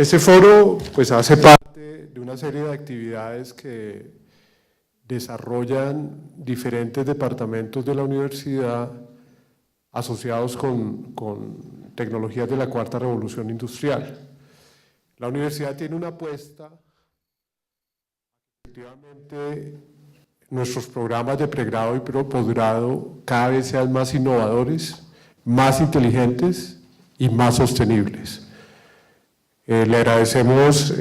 Este foro pues, hace parte de una serie de actividades que desarrollan diferentes departamentos de la universidad asociados con tecnologías de la cuarta revolución industrial. La universidad tiene una apuesta, efectivamente, nuestros programas de pregrado y posgrado cada vez sean más innovadores, más inteligentes y más sostenibles. Le agradecemos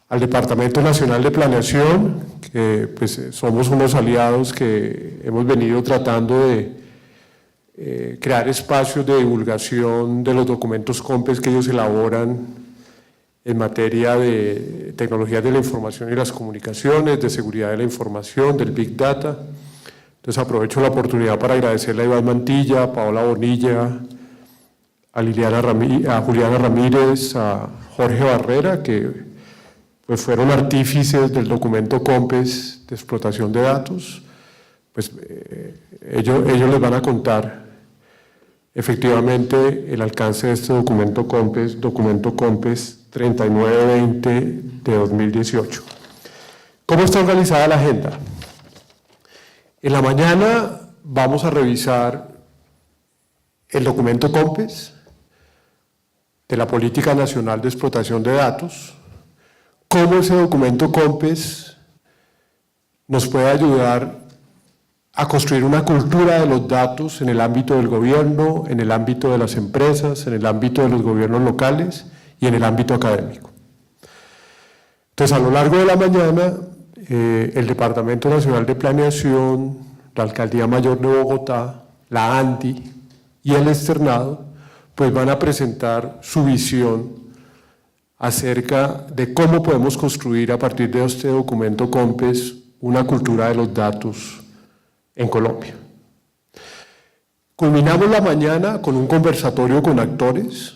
al Departamento Nacional de Planeación, que pues, somos unos aliados que hemos venido tratando de crear espacios de divulgación de los documentos COMPES que ellos elaboran en materia de tecnologías de la información y las comunicaciones, de seguridad de la información, del Big Data. Entonces aprovecho la oportunidad para agradecerle a Iván Mantilla, a Paola Bonilla, a Juliana Ramírez, a Jorge Barrera, que pues, fueron artífices del documento COMPES de explotación de datos. Pues, ellos les van a contar efectivamente el alcance de este documento COMPES 3920 de 2018. ¿Cómo está organizada la agenda? En la mañana vamos a revisar el documento COMPES de la Política Nacional de Explotación de Datos, cómo ese documento COMPES nos puede ayudar a construir una cultura de los datos en el ámbito del gobierno, en el ámbito de las empresas, en el ámbito de los gobiernos locales y en el ámbito académico. Entonces, a lo largo de la mañana, el Departamento Nacional de Planeación, la Alcaldía Mayor de Bogotá, la ANDI y el externado, pues van a presentar su visión acerca de cómo podemos construir a partir de este documento COMPES una cultura de los datos en Colombia. Culminamos la mañana con un conversatorio con actores.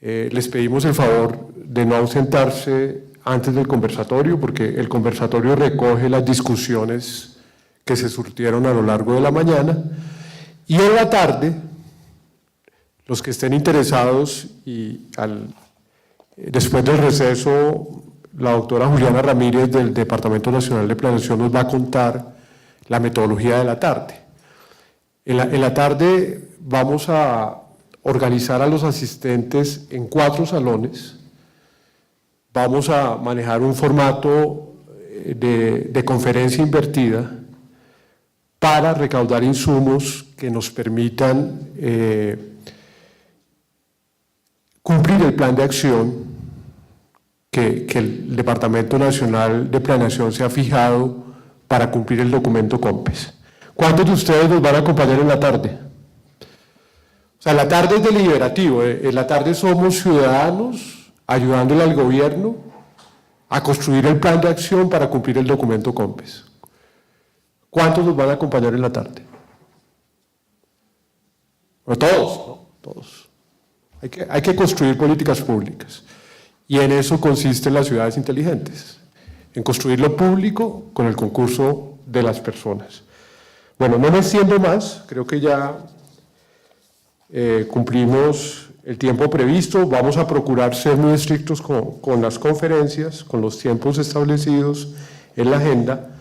Les pedimos el favor de no ausentarse antes del conversatorio, porque el conversatorio recoge las discusiones que se surtieron a lo largo de la mañana. Y en la tarde, los que estén interesados y después del receso, la doctora Juliana Ramírez del Departamento Nacional de Planeación nos va a contar la metodología de la tarde. En la tarde vamos a organizar a los asistentes en 4 salones. Vamos a manejar un formato de conferencia invertida para recaudar insumos que nos permitan cumplir el plan de acción que el Departamento Nacional de Planeación se ha fijado para cumplir el documento COMPES. ¿Cuántos de ustedes nos van a acompañar en la tarde? O sea, la tarde es deliberativo, en la tarde somos ciudadanos ayudándole al gobierno a construir el plan de acción para cumplir el documento COMPES. ¿Cuántos nos van a acompañar en la tarde? Bueno, todos, ¿no? Todos. Hay que construir políticas públicas y en eso consisten las ciudades inteligentes, en construir lo público con el concurso de las personas. Bueno, no me extiendo más, creo que ya cumplimos el tiempo previsto, vamos a procurar ser muy estrictos con las conferencias, con los tiempos establecidos en la agenda.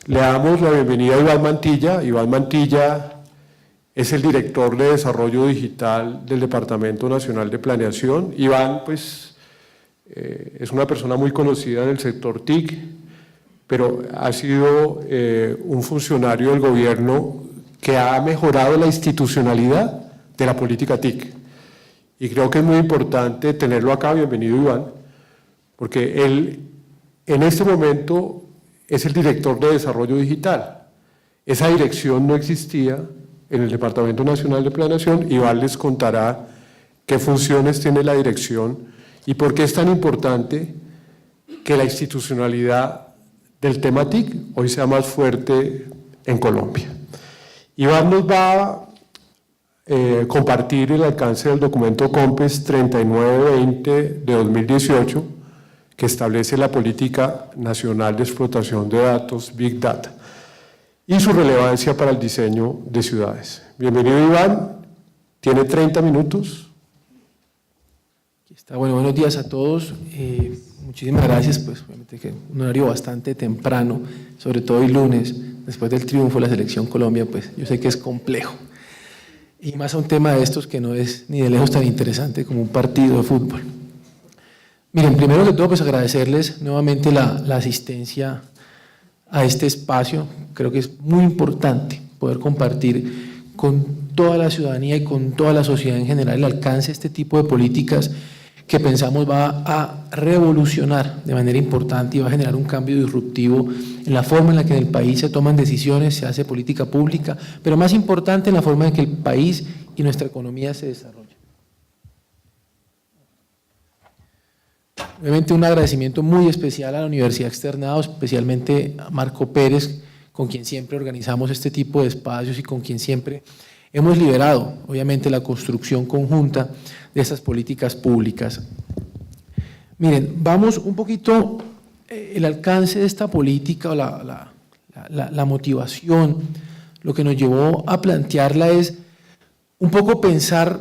Le damos la bienvenida a Iván Mantilla. Iván Mantilla es el director de Desarrollo Digital del Departamento Nacional de Planeación. Iván, pues, es una persona muy conocida en el sector TIC, pero ha sido un funcionario del gobierno que ha mejorado la institucionalidad de la política TIC. Y creo que es muy importante tenerlo acá. Bienvenido, Iván, porque él en este momento es el director de Desarrollo Digital. Esa dirección no existía en el Departamento Nacional de Planeación. Iván les contará qué funciones tiene la dirección y por qué es tan importante que la institucionalidad del tema TIC hoy sea más fuerte en Colombia. Iván nos va a compartir el alcance del documento COMPES 3920 de 2018, que establece la Política Nacional de Explotación de Datos, Big Data, y su relevancia para el diseño de ciudades. Bienvenido, Iván, tiene 30 minutos. Bueno, buenos días a todos. Muchísimas gracias, pues obviamente que un horario bastante temprano, sobre todo hoy lunes, después del triunfo de la Selección Colombia, pues yo sé que es complejo. Y más a un tema de estos que no es ni de lejos tan interesante como un partido de fútbol. Miren, primero que todo, pues agradecerles nuevamente la asistencia a este espacio. Creo que es muy importante poder compartir con toda la ciudadanía y con toda la sociedad en general el alcance de este tipo de políticas que pensamos va a revolucionar de manera importante y va a generar un cambio disruptivo en la forma en la que en el país se toman decisiones, se hace política pública, pero más importante en la forma en que el país y nuestra economía se desarrollan. Obviamente un agradecimiento muy especial a la Universidad Externado, especialmente a Marco Pérez, con quien siempre organizamos este tipo de espacios y con quien siempre hemos liderado, obviamente, la construcción conjunta de estas políticas públicas. Miren, vamos un poquito, el alcance de esta política o la motivación, lo que nos llevó a plantearla es un poco pensar,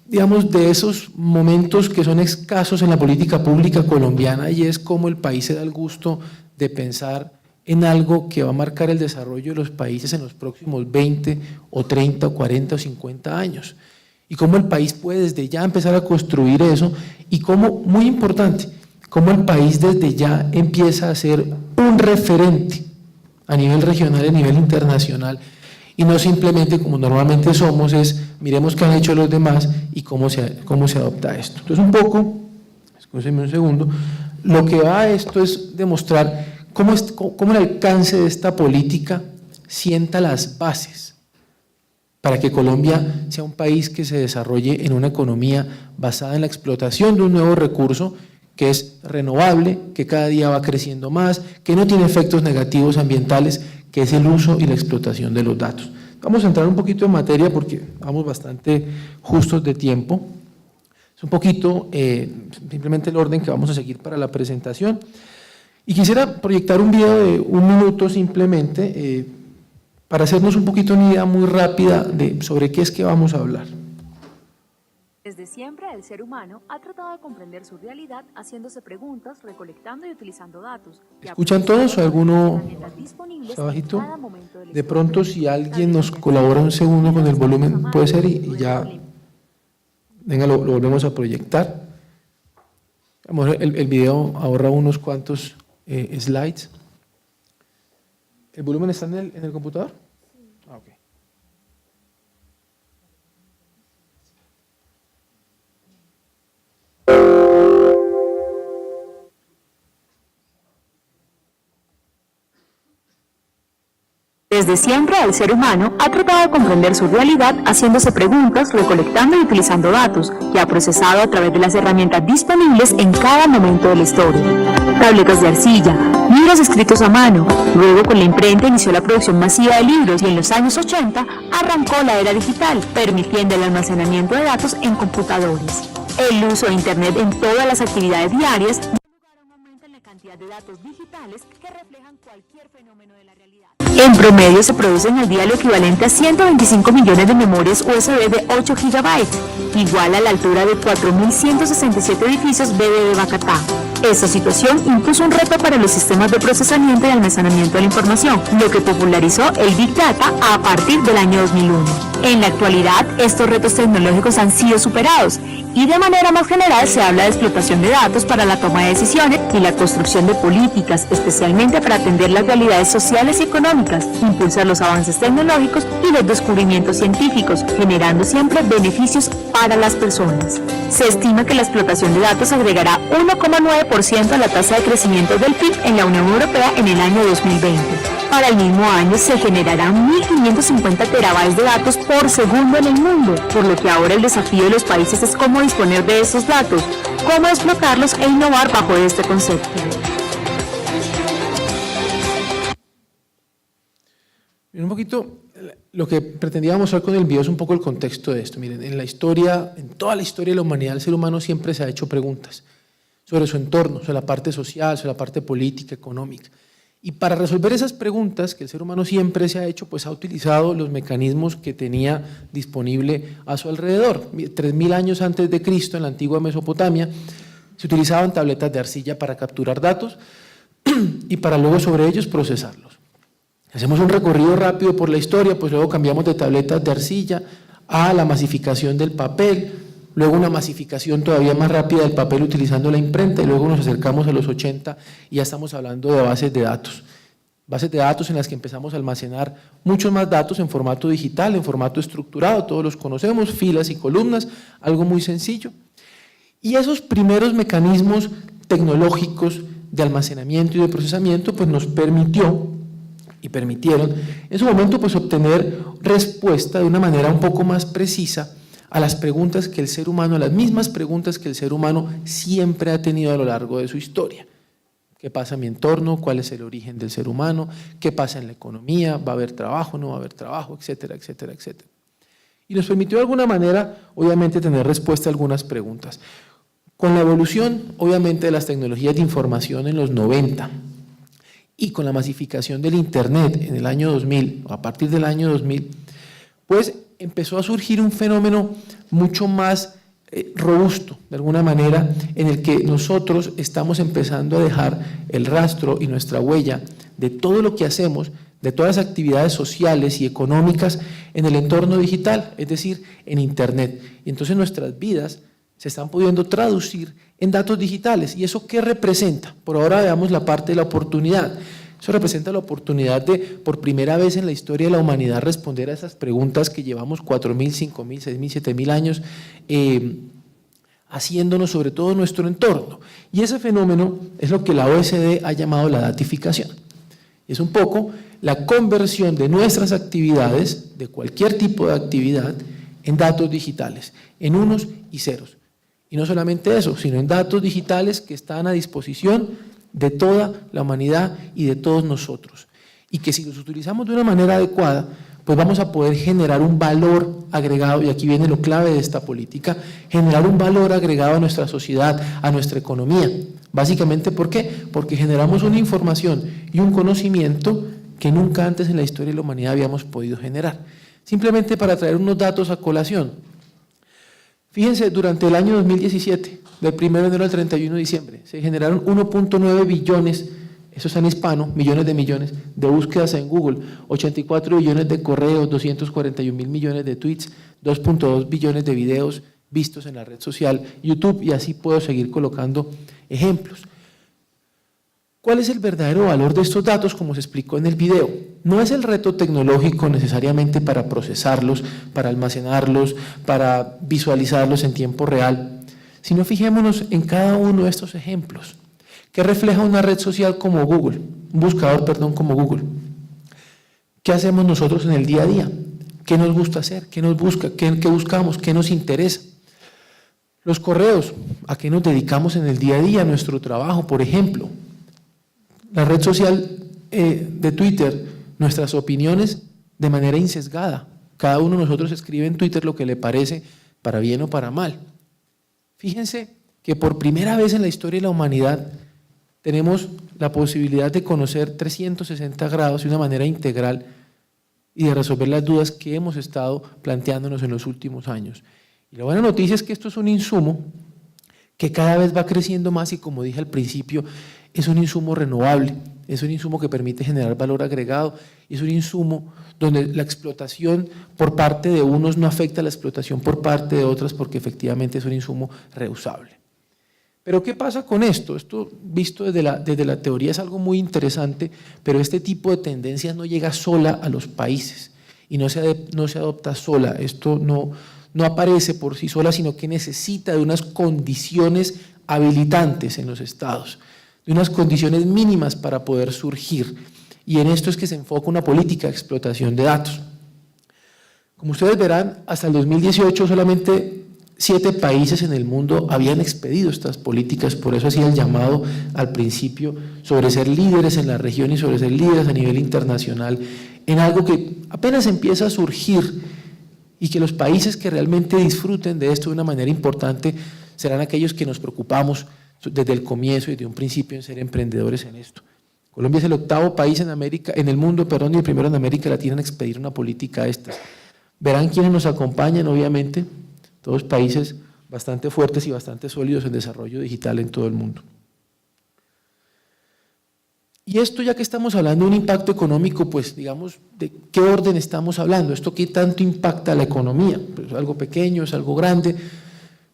digamos, de esos momentos que son escasos en la política pública colombiana y es cómo el país se da el gusto de pensar en algo que va a marcar el desarrollo de los países en los próximos 20 o 30 o 40 o 50 años. Y cómo el país puede desde ya empezar a construir eso y cómo, muy importante, cómo el país desde ya empieza a ser un referente a nivel regional y a nivel internacional y no simplemente como normalmente somos es miremos qué han hecho los demás y cómo se adopta esto. Entonces un poco, escúchenme un segundo, lo que va a esto es demostrar cómo el alcance de esta política sienta las bases para que Colombia sea un país que se desarrolle en una economía basada en la explotación de un nuevo recurso que es renovable, que cada día va creciendo más, que no tiene efectos negativos ambientales, que es el uso y la explotación de los datos. Vamos a entrar un poquito en materia porque vamos bastante justos de tiempo. Es un poquito simplemente el orden que vamos a seguir para la presentación. Y quisiera proyectar un video de 1 minuto simplemente para hacernos un poquito una idea muy rápida sobre qué es que vamos a hablar. Desde siempre el ser humano ha tratado de comprender su realidad haciéndose preguntas, recolectando y utilizando datos. ¿Escuchan todos o alguno abajito? De pronto si alguien nos colabora un segundo con el volumen puede ser y ya, venga, lo volvemos a proyectar. El video ahorra unos cuantos slides. ¿El volumen está en el computador? Sí. Ah, ok. Desde siempre el ser humano ha tratado de comprender su realidad haciéndose preguntas, recolectando y utilizando datos que ha procesado a través de las herramientas disponibles en cada momento de la historia. Tabletas de arcilla, libros escritos a mano, luego con la imprenta inició la producción masiva de libros y en los años 80 arrancó la era digital, permitiendo el almacenamiento de datos en computadores. El uso de Internet en todas las actividades diarias dio lugar a un aumento en la cantidad de datos digitales que reflejan cualquier fenómeno de la realidad. En promedio se producen al día lo equivalente a 125 millones de memorias USB de 8 GB, igual a la altura de 4.167 edificios BB de Bacatá. Esta situación impuso un reto para los sistemas de procesamiento y almacenamiento de la información, lo que popularizó el Big Data a partir del año 2001. En la actualidad, estos retos tecnológicos han sido superados y de manera más general se habla de explotación de datos para la toma de decisiones y la construcción de políticas, especialmente para atender las realidades sociales y económicas, impulsar los avances tecnológicos y los descubrimientos científicos, generando siempre beneficios para las personas. Se estima que la explotación de datos agregará 1,9% a la tasa de crecimiento del PIB en la Unión Europea en el año 2020. Para el mismo año se generarán 1.550 terabytes de datos por segundo en el mundo, por lo que ahora el desafío de los países es cómo disponer de esos datos, cómo explotarlos e innovar bajo este concepto. Un poquito, lo que pretendía mostrar con el video es un poco el contexto de esto. Miren, en la historia, en toda la historia de la humanidad, el ser humano siempre se ha hecho preguntas sobre su entorno, sobre la parte social, sobre la parte política, económica. Y para resolver esas preguntas que el ser humano siempre se ha hecho, pues ha utilizado los mecanismos que tenía disponible a su alrededor. 3000 años antes de Cristo, en la antigua Mesopotamia, se utilizaban tabletas de arcilla para capturar datos y para luego sobre ellos procesarlos. Hacemos un recorrido rápido por la historia, pues luego cambiamos de tabletas de arcilla a la masificación del papel, luego una masificación todavía más rápida del papel utilizando la imprenta y luego nos acercamos a los 80 y ya estamos hablando de bases de datos. Bases de datos en las que empezamos a almacenar muchos más datos en formato digital, en formato estructurado, todos los conocemos, filas y columnas, algo muy sencillo. Y esos primeros mecanismos tecnológicos de almacenamiento y de procesamiento pues nos permitieron en su momento pues obtener respuesta de una manera un poco más precisa a las preguntas que el ser humano, a las mismas preguntas que el ser humano siempre ha tenido a lo largo de su historia. ¿Qué pasa en mi entorno? ¿Cuál es el origen del ser humano? ¿Qué pasa en la economía? ¿Va a haber trabajo? ¿No va a haber trabajo? Etcétera, etcétera, etcétera. Y nos permitió de alguna manera, obviamente, tener respuesta a algunas preguntas. Con la evolución, obviamente, de las tecnologías de información en los 90 y con la masificación del Internet en el año 2000, o a partir del año 2000, pues empezó a surgir un fenómeno mucho más robusto, de alguna manera, en el que nosotros estamos empezando a dejar el rastro y nuestra huella de todo lo que hacemos, de todas las actividades sociales y económicas en el entorno digital, es decir, en Internet. Y entonces nuestras vidas se están pudiendo traducir en datos digitales. ¿Y eso qué representa? Por ahora veamos la parte de la oportunidad. Eso representa la oportunidad de, por primera vez en la historia de la humanidad, responder a esas preguntas que llevamos 4.000, 5.000, 6.000, 7.000 años haciéndonos sobre todo nuestro entorno. Y ese fenómeno es lo que la OECD ha llamado la datificación. Es un poco la conversión de nuestras actividades, de cualquier tipo de actividad, en datos digitales, en unos y ceros. Y no solamente eso, sino en datos digitales que están a disposición de toda la humanidad y de todos nosotros. Y que si los utilizamos de una manera adecuada, pues vamos a poder generar un valor agregado, y aquí viene lo clave de esta política, generar un valor agregado a nuestra sociedad, a nuestra economía. Básicamente, ¿por qué? Porque generamos una información y un conocimiento que nunca antes en la historia de la humanidad habíamos podido generar. Simplemente para traer unos datos a colación. Fíjense, durante el año 2017, del 1 de enero al 31 de diciembre, se generaron 1.9 billones, eso es en hispano, millones, de búsquedas en Google, 84 billones de correos, 241.000 millones de tweets, 2.2 billones de videos vistos en la red social YouTube, y así puedo seguir colocando ejemplos. ¿Cuál es el verdadero valor de estos datos? Como se explicó en el video, no es el reto tecnológico necesariamente para procesarlos, para almacenarlos, para visualizarlos en tiempo real, sino fijémonos en cada uno de estos ejemplos. ¿Qué refleja una red social como Google? Un buscador, como Google. ¿Qué hacemos nosotros en el día a día? ¿Qué nos gusta hacer? ¿Qué nos busca? ¿Qué buscamos? ¿Qué nos interesa? Los correos, ¿a qué nos dedicamos en el día a día? Nuestro trabajo, por ejemplo. La red social de Twitter, nuestras opiniones de manera insesgada. Cada uno de nosotros escribe en Twitter lo que le parece, para bien o para mal. Fíjense que por primera vez en la historia de la humanidad tenemos la posibilidad de conocer 360 grados de una manera integral y de resolver las dudas que hemos estado planteándonos en los últimos años. Y la buena noticia es que esto es un insumo que cada vez va creciendo más y, como dije al principio, es un insumo renovable, es un insumo que permite generar valor agregado, es un insumo donde la explotación por parte de unos no afecta a la explotación por parte de otras, porque efectivamente es un insumo reusable. Pero ¿qué pasa con esto? Esto, visto desde la teoría, es algo muy interesante, pero este tipo de tendencias no llega sola a los países y no se adopta sola. Esto no aparece por sí sola, sino que necesita de unas condiciones habilitantes en los estados, de unas condiciones mínimas para poder surgir. Y en esto es que se enfoca una política de explotación de datos. Como ustedes verán, hasta el 2018 solamente 7 países en el mundo habían expedido estas políticas, por eso hacía el llamado al principio sobre ser líderes en la región y sobre ser líderes a nivel internacional en algo que apenas empieza a surgir, y que los países que realmente disfruten de esto de una manera importante serán aquellos que nos preocupamos desde el comienzo y de un principio en ser emprendedores en esto. Colombia es el 8º país en el mundo, y el primero en América Latina en expedir una política de estas. Verán quienes nos acompañan, obviamente, todos países bastante fuertes y bastante sólidos en desarrollo digital en todo el mundo. Y esto, ya que estamos hablando de un impacto económico, pues digamos, ¿de qué orden estamos hablando? ¿Esto qué tanto impacta a la economía? Pues, ¿es algo pequeño, es algo grande?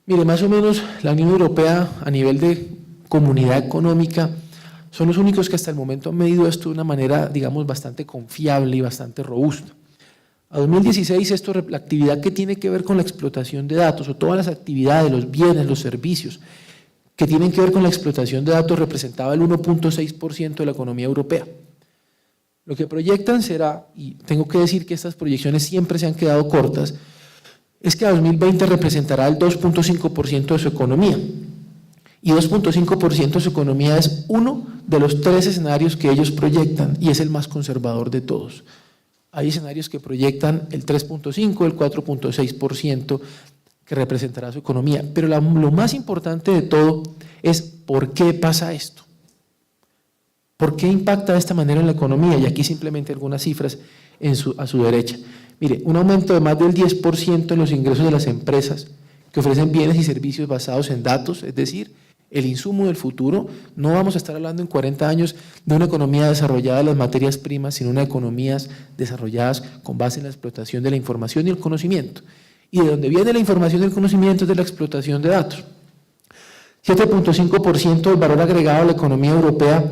Mire, más o menos la Unión Europea a nivel de comunidad económica son los únicos que hasta el momento han medido esto de una manera, digamos, bastante confiable y bastante robusta. A 2016, la actividad que tiene que ver con la explotación de datos o todas las actividades, los bienes, los servicios que tienen que ver con la explotación de datos representaba el 1.6% de la economía europea. Lo que proyectan será, y tengo que decir que estas proyecciones siempre se han quedado cortas, es que a 2020 representará el 2.5% de su economía. Y 2.5% de su economía es uno de los 3 escenarios que ellos proyectan y es el más conservador de todos. Hay escenarios que proyectan el 3.5%, el 4.6% que representará su economía. Pero lo más importante de todo es ¿por qué pasa esto? ¿Por qué impacta de esta manera en la economía? Y aquí simplemente algunas cifras a su derecha. Mire, un aumento de más del 10% en los ingresos de las empresas que ofrecen bienes y servicios basados en datos, es decir, el insumo del futuro. No vamos a estar hablando en 40 años de una economía desarrollada en las materias primas, sino una economías desarrolladas con base en la explotación de la información y el conocimiento. Y de donde viene la información y el conocimiento es de la explotación de datos. 7.5% del valor agregado a la economía europea,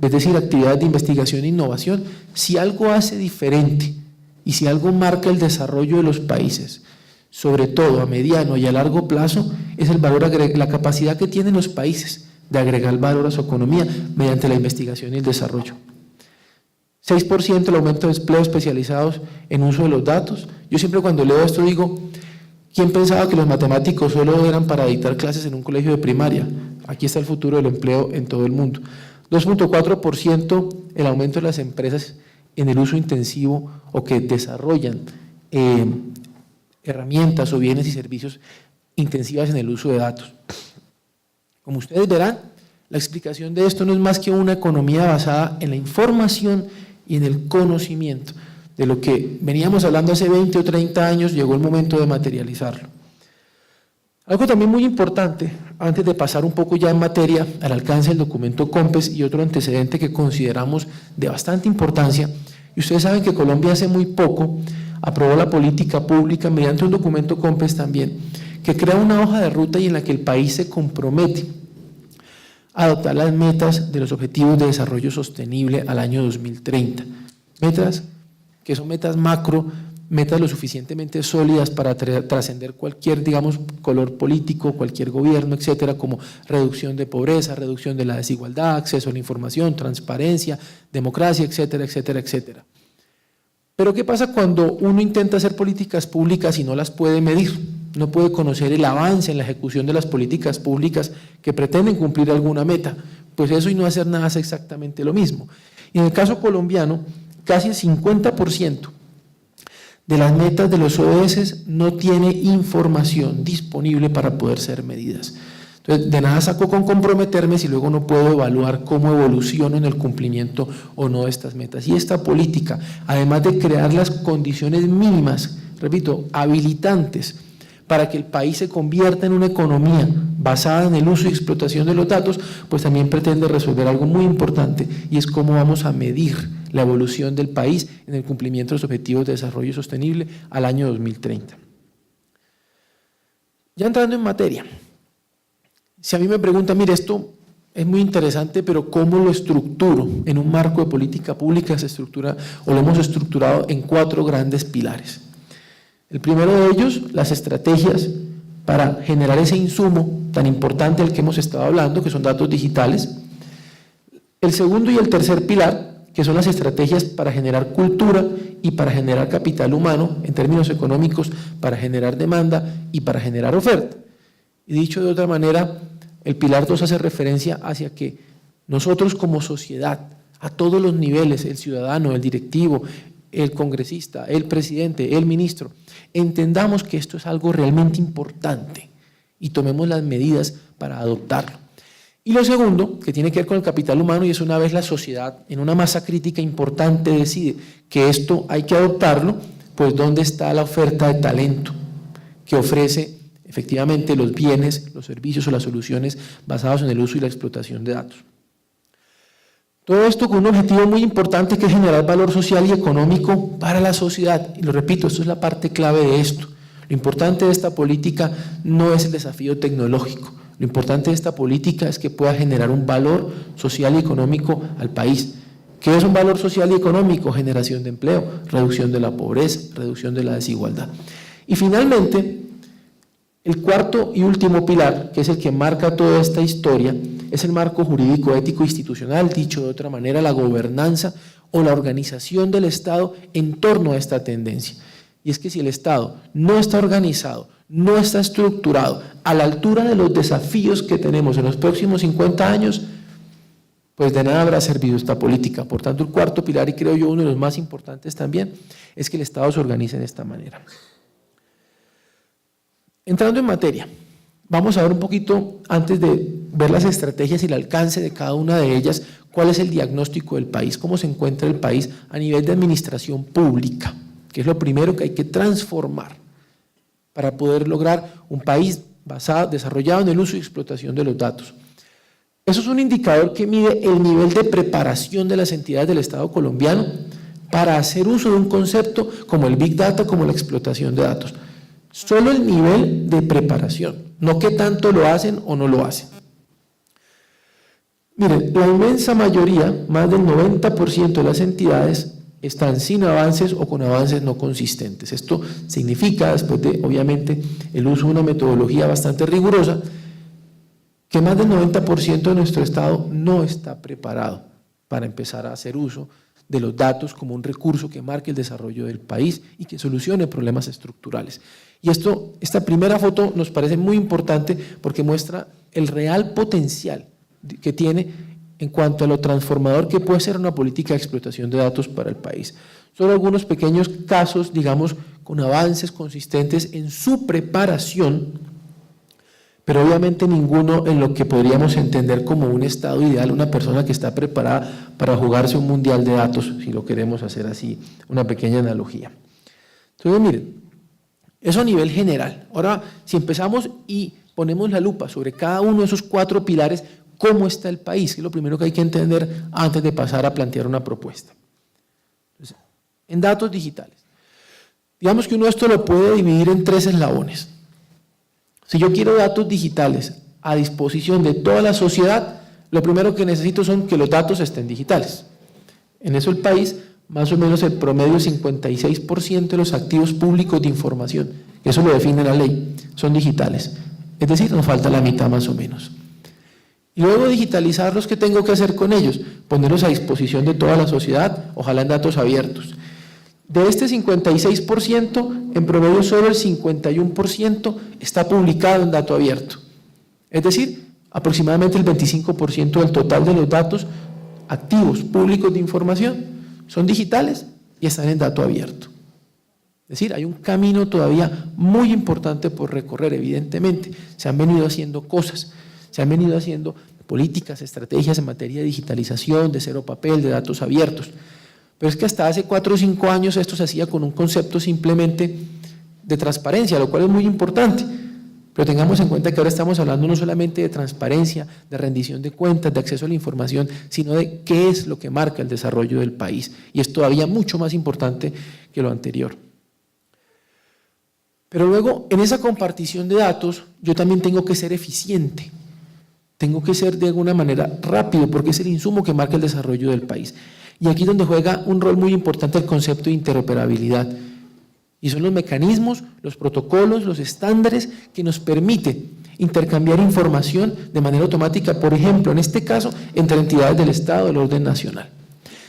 es decir, actividades de investigación e innovación. Si algo hace diferente y si algo marca el desarrollo de los países, sobre todo a mediano y a largo plazo, es el valor la capacidad que tienen los países de agregar valor a su economía mediante la investigación y el desarrollo. 6% el aumento de empleos especializados en uso de los datos. Yo siempre cuando leo esto digo, ¿quién pensaba que los matemáticos solo eran para dictar clases en un colegio de primaria? Aquí está el futuro del empleo en todo el mundo. 2.4% el aumento de las empresas en el uso intensivo o que desarrollan herramientas o bienes y servicios intensivas en el uso de datos. Como ustedes verán, la explicación de esto no es más que una economía basada en la información y en el conocimiento. De lo que veníamos hablando hace 20 o 30 años, llegó el momento de materializarlo. Algo también muy importante, antes de pasar un poco ya en materia al alcance del documento COMPES y otro antecedente que consideramos de bastante importancia, y ustedes saben que Colombia hace muy poco aprobó la política pública mediante un documento COMPES también, que crea una hoja de ruta y en la que el país se compromete a adoptar las metas de los Objetivos de Desarrollo Sostenible al año 2030. Metas que son metas macro, metas lo suficientemente sólidas para trascender cualquier, digamos, color político, cualquier gobierno, etcétera, como reducción de pobreza, reducción de la desigualdad, acceso a la información, transparencia, democracia, etcétera, etcétera, etcétera. Pero ¿qué pasa cuando uno intenta hacer políticas públicas y no las puede medir? No puede conocer el avance en la ejecución de las políticas públicas que pretenden cumplir alguna meta. Pues eso y no hacer nada es exactamente lo mismo. Y en el caso colombiano, casi el 50% de las metas de los ODS no tiene información disponible para poder ser medidas. Entonces, de nada saco con comprometerme si luego no puedo evaluar cómo evoluciono en el cumplimiento o no de estas metas. Y esta política, además de crear las condiciones mínimas, repito, habilitantes, para que el país se convierta en una economía basada en el uso y explotación de los datos, pues también pretende resolver algo muy importante y es cómo vamos a medir la evolución del país en el cumplimiento de los Objetivos de Desarrollo Sostenible al año 2030. Ya entrando en materia, si a mí me preguntan, mire, esto es muy interesante, pero ¿cómo lo estructuro en un marco de política pública? Se estructura o lo hemos estructurado en 4 grandes pilares. El primero de ellos, las estrategias para generar ese insumo tan importante del que hemos estado hablando, que son datos digitales. El segundo y el tercer pilar, que son las estrategias para generar cultura y para generar capital humano, en términos económicos, para generar demanda y para generar oferta. Y dicho de otra manera, el pilar 2 hace referencia hacia que nosotros como sociedad, a todos los niveles, el ciudadano, el directivo, el congresista, el presidente, el ministro, entendamos que esto es algo realmente importante y tomemos las medidas para adoptarlo. Y lo segundo, que tiene que ver con el capital humano, y es una vez la sociedad en una masa crítica importante decide que esto hay que adoptarlo, pues ¿dónde está la oferta de talento que ofrece efectivamente los bienes, los servicios o las soluciones basados en el uso y la explotación de datos? Todo esto con un objetivo muy importante, que es generar valor social y económico para la sociedad. Y lo repito, esto es la parte clave de esto. Lo importante de esta política no es el desafío tecnológico. Lo importante de esta política es que pueda generar un valor social y económico al país. ¿Qué es un valor social y económico? Generación de empleo, reducción de la pobreza, reducción de la desigualdad. Y finalmente, el cuarto y último pilar, que es el que marca toda esta historia, es el marco jurídico, ético e institucional, dicho de otra manera, la gobernanza o la organización del Estado en torno a esta tendencia. Y es que si el Estado no está organizado, no está estructurado a la altura de los desafíos que tenemos en los próximos 50 años, pues de nada habrá servido esta política. Por tanto, el cuarto pilar, y creo yo uno de los más importantes también, es que el Estado se organice de esta manera. Entrando en materia, vamos a ver un poquito, antes de ver las estrategias y el alcance de cada una de ellas, cuál es el diagnóstico del país, cómo se encuentra el país a nivel de administración pública, que es lo primero que hay que transformar para poder lograr un país desarrollado en el uso y explotación de los datos. Eso es un indicador que mide el nivel de preparación de las entidades del Estado colombiano para hacer uso de un concepto como el Big Data, como la explotación de datos. Solo el nivel de preparación, no qué tanto lo hacen o no lo hacen. Miren, la inmensa mayoría, más del 90% de las entidades están sin avances o con avances no consistentes. Esto significa, después de, obviamente, el uso de una metodología bastante rigurosa, que más del 90% de nuestro Estado no está preparado para empezar a hacer uso de los datos como un recurso que marque el desarrollo del país y que solucione problemas estructurales. Y esta primera foto nos parece muy importante porque muestra el real potencial que tiene en cuanto a lo transformador que puede ser una política de explotación de datos para el país. Solo algunos pequeños casos, digamos, con avances consistentes en su preparación, pero obviamente ninguno en lo que podríamos entender como un estado ideal, una persona que está preparada para jugarse un mundial de datos, si lo queremos hacer así, una pequeña analogía. Entonces, miren, eso a nivel general. Ahora, si empezamos y ponemos la lupa sobre cada uno de esos 4 pilares, ¿cómo está el país? Que es lo primero que hay que entender antes de pasar a plantear una propuesta. Entonces, en datos digitales. Digamos que uno esto lo puede dividir en 3 eslabones. Si yo quiero datos digitales a disposición de toda la sociedad, lo primero que necesito son que los datos estén digitales. En eso el país, más o menos el promedio, 56% de los activos públicos de información, eso lo define la ley, son digitales. Es decir, nos falta la mitad más o menos. Y luego digitalizarlos, ¿qué tengo que hacer con ellos? Ponerlos a disposición de toda la sociedad, ojalá en datos abiertos. De este 56%, en promedio solo el 51% está publicado en dato abierto. Es decir, aproximadamente el 25% del total de los datos activos públicos de información son digitales y están en dato abierto. Es decir, hay un camino todavía muy importante por recorrer, evidentemente. Se han venido haciendo cosas, se han venido haciendo políticas, estrategias en materia de digitalización, de cero papel, de datos abiertos. Pero es que hasta hace 4 o 5 años esto se hacía con un concepto simplemente de transparencia, lo cual es muy importante. Pero tengamos en cuenta que ahora estamos hablando no solamente de transparencia, de rendición de cuentas, de acceso a la información, sino de qué es lo que marca el desarrollo del país. Y es todavía mucho más importante que lo anterior. Pero luego, en esa compartición de datos, yo también tengo que ser eficiente. Tengo que ser de alguna manera rápido, porque es el insumo que marca el desarrollo del país. Y aquí es donde juega un rol muy importante el concepto de interoperabilidad. Y son los mecanismos, los protocolos, los estándares que nos permiten intercambiar información de manera automática, por ejemplo, en este caso, entre entidades del Estado del orden nacional.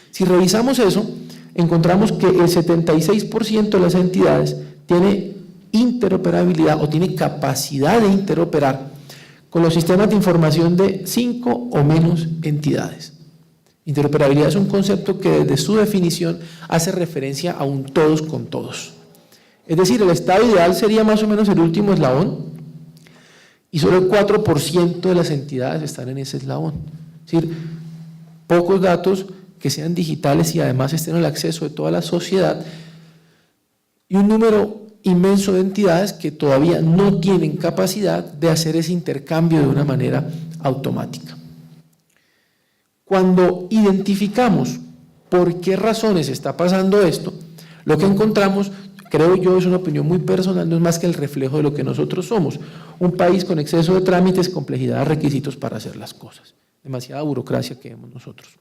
Si revisamos eso, encontramos que el 76% de las entidades tiene interoperabilidad o tiene capacidad de interoperar con los sistemas de información de 5 o menos entidades. Interoperabilidad es un concepto que desde su definición hace referencia a un todos con todos. Es decir, el estado ideal sería más o menos el último eslabón y solo el 4% de las entidades están en ese eslabón. Es decir, pocos datos que sean digitales y además estén al acceso de toda la sociedad, y un número inmenso de entidades que todavía no tienen capacidad de hacer ese intercambio de una manera automática. Cuando identificamos por qué razones está pasando esto, lo que encontramos, creo yo, es una opinión muy personal, no es más que el reflejo de lo que nosotros somos, un país con exceso de trámites, complejidad de requisitos para hacer las cosas, demasiada burocracia que vemos nosotros.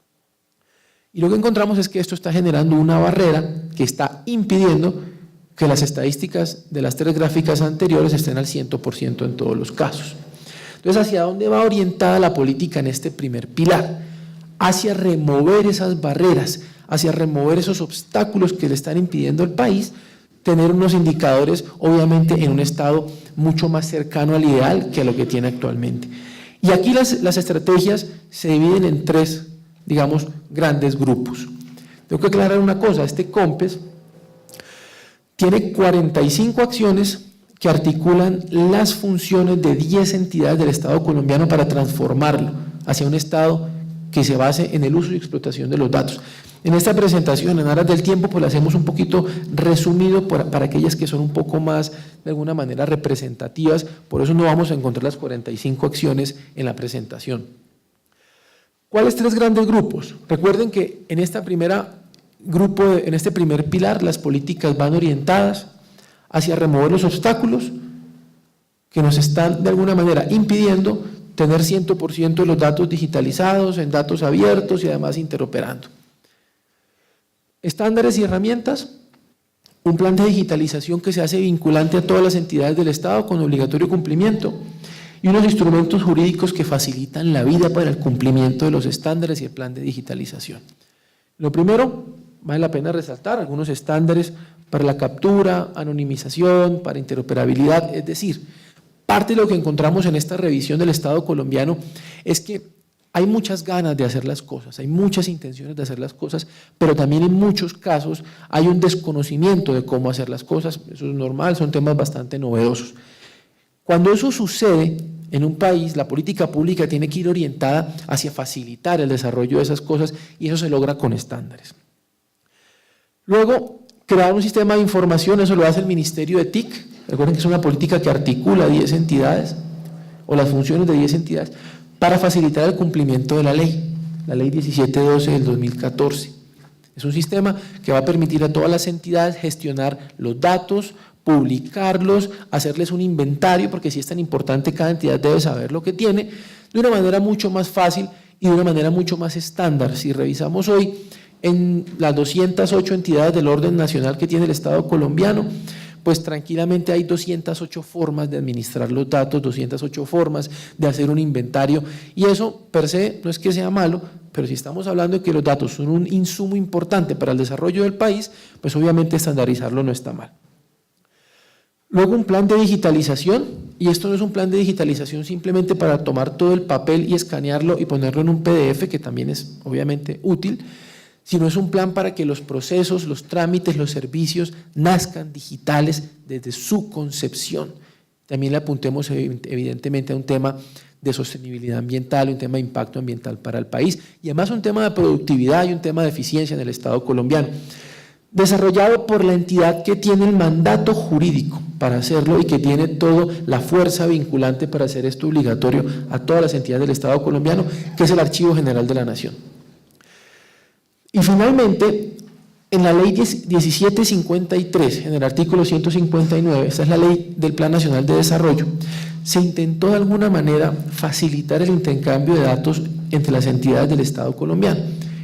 Y lo que encontramos es que esto está generando una barrera que está impidiendo que las estadísticas de las 3 gráficas anteriores estén al 100% en todos los casos. Entonces, ¿hacia dónde va orientada la política en este primer pilar? Hacia remover esas barreras, hacia remover esos obstáculos que le están impidiendo al país tener unos indicadores, obviamente, en un estado mucho más cercano al ideal que a lo que tiene actualmente. Y aquí las estrategias se dividen en 3, digamos, grandes grupos. Tengo que aclarar una cosa, este COMPES tiene 45 acciones que articulan las funciones de 10 entidades del Estado colombiano para transformarlo hacia un Estado que se base en el uso y explotación de los datos. En esta presentación, en aras del tiempo, pues la hacemos un poquito resumido para aquellas que son un poco más, de alguna manera, representativas, por eso no vamos a encontrar las 45 acciones en la presentación. ¿Cuáles 3 grandes grupos? Recuerden que en este primer pilar, las políticas van orientadas hacia remover los obstáculos que nos están de alguna manera impidiendo tener 100% de los datos digitalizados, en datos abiertos y además interoperando. Estándares y herramientas, un plan de digitalización que se hace vinculante a todas las entidades del Estado con obligatorio cumplimiento y unos instrumentos jurídicos que facilitan la vida para el cumplimiento de los estándares y el plan de digitalización. Lo primero, vale la pena resaltar algunos estándares para la captura, anonimización, para interoperabilidad, es decir, parte de lo que encontramos en esta revisión del Estado colombiano es que hay muchas ganas de hacer las cosas, hay muchas intenciones de hacer las cosas, pero también en muchos casos hay un desconocimiento de cómo hacer las cosas, eso es normal, son temas bastante novedosos. Cuando eso sucede en un país, la política pública tiene que ir orientada hacia facilitar el desarrollo de esas cosas y eso se logra con estándares. Luego, crear un sistema de información, eso lo hace el Ministerio de TIC, recuerden que es una política que articula 10 entidades o las funciones de 10 entidades para facilitar el cumplimiento de la ley 1712 del 2014. Es un sistema que va a permitir a todas las entidades gestionar los datos, publicarlos, hacerles un inventario, porque si es tan importante, cada entidad debe saber lo que tiene, de una manera mucho más fácil y de una manera mucho más estándar. Si revisamos hoy en las 208 entidades del orden nacional que tiene el Estado colombiano, pues tranquilamente hay 208 formas de administrar los datos, 208 formas de hacer un inventario, y eso per se no es que sea malo, pero si estamos hablando de que los datos son un insumo importante para el desarrollo del país, pues obviamente estandarizarlo no está mal. Luego un plan de digitalización, y esto no es un plan de digitalización simplemente para tomar todo el papel y escanearlo y ponerlo en un PDF, que también es obviamente útil, sino es un plan para que los procesos, los trámites, los servicios nazcan digitales desde su concepción. También le apuntemos evidentemente a un tema de sostenibilidad ambiental, un tema de impacto ambiental para el país y además un tema de productividad y un tema de eficiencia en el Estado colombiano, desarrollado por la entidad que tiene el mandato jurídico para hacerlo y que tiene toda la fuerza vinculante para hacer esto obligatorio a todas las entidades del Estado colombiano, que es el Archivo General de la Nación. Y finalmente, en la ley 1753, en el artículo 159, esta es la ley del Plan Nacional de Desarrollo, se intentó de alguna manera facilitar el intercambio de datos entre las entidades del Estado colombiano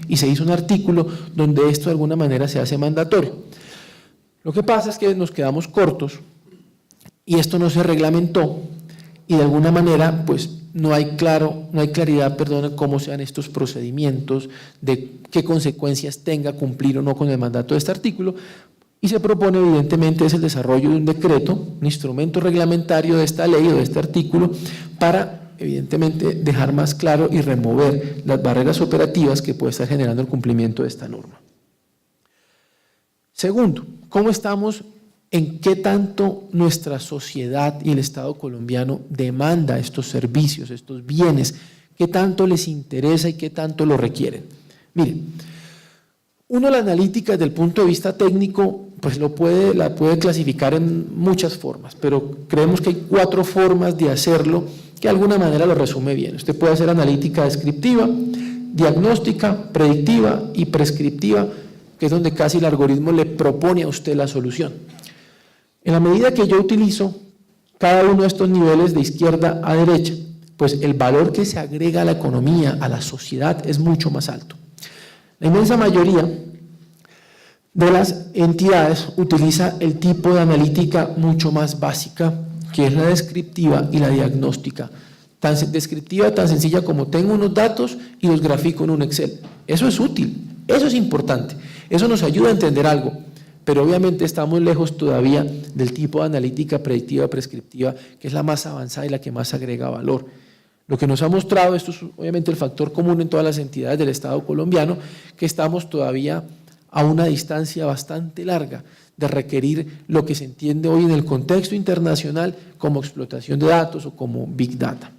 y se hizo un artículo donde esto de alguna manera se hace mandatorio. Lo que pasa es que nos quedamos cortos y esto no se reglamentó y de alguna manera pues no hay claridad, cómo sean estos procedimientos, de qué consecuencias tenga cumplir o no con el mandato de este artículo, y se propone evidentemente es el desarrollo de un decreto, un instrumento reglamentario de esta ley o de este artículo, para evidentemente dejar más claro y remover las barreras operativas que puede estar generando el cumplimiento de esta norma. Segundo, ¿cómo estamos en qué tanto nuestra sociedad y el Estado colombiano demanda estos servicios, estos bienes, qué tanto les interesa y qué tanto lo requieren. Miren, uno la analítica desde el punto de vista técnico, pues la puede clasificar en muchas formas, pero creemos que hay 4 formas de hacerlo que de alguna manera lo resume bien. Usted puede hacer analítica descriptiva, diagnóstica, predictiva y prescriptiva, que es donde casi el algoritmo le propone a usted la solución. En la medida que yo utilizo cada uno de estos niveles de izquierda a derecha, pues el valor que se agrega a la economía, a la sociedad, es mucho más alto. La inmensa mayoría de las entidades utiliza el tipo de analítica mucho más básica, que es la descriptiva y la diagnóstica. Tan descriptiva, tan sencilla como tengo unos datos y los grafico en un Excel. Eso es útil, eso es importante, eso nos ayuda a entender algo, pero obviamente estamos lejos todavía del tipo de analítica predictiva, prescriptiva, que es la más avanzada y la que más agrega valor. Lo que nos ha mostrado, esto es obviamente el factor común en todas las entidades del Estado colombiano, que estamos todavía a una distancia bastante larga de requerir lo que se entiende hoy en el contexto internacional como explotación de datos o como Big Data.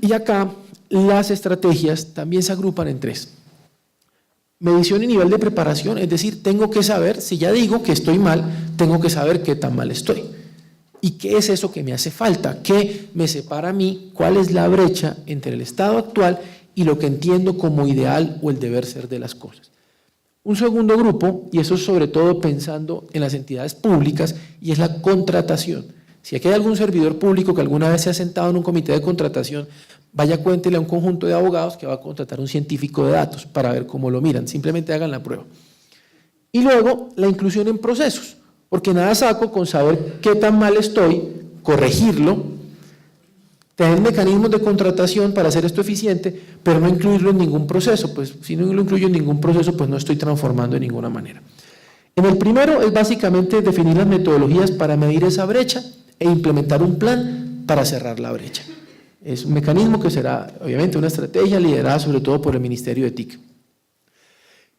Y acá las estrategias también se agrupan en 3. Medición y nivel de preparación, es decir, tengo que saber, si ya digo que estoy mal, tengo que saber qué tan mal estoy. ¿Y qué es eso que me hace falta? ¿Qué me separa a mí? ¿Cuál es la brecha entre el estado actual y lo que entiendo como ideal o el deber ser de las cosas? Un segundo grupo, y eso es sobre todo pensando en las entidades públicas, y es la contratación. Si aquí hay algún servidor público que alguna vez se ha sentado en un comité de contratación, vaya cuéntele a un conjunto de abogados que va a contratar un científico de datos para ver cómo lo miran, simplemente hagan la prueba. Y luego la inclusión en procesos, porque nada saco con saber qué tan mal estoy, corregirlo, tener mecanismos de contratación para hacer esto eficiente, pero no incluirlo en ningún proceso, pues si no lo incluyo en ningún proceso, pues no estoy transformando de ninguna manera. En el primero es básicamente definir las metodologías para medir esa brecha e implementar un plan para cerrar la brecha. Es un mecanismo que será obviamente una estrategia liderada sobre todo por el Ministerio de TIC.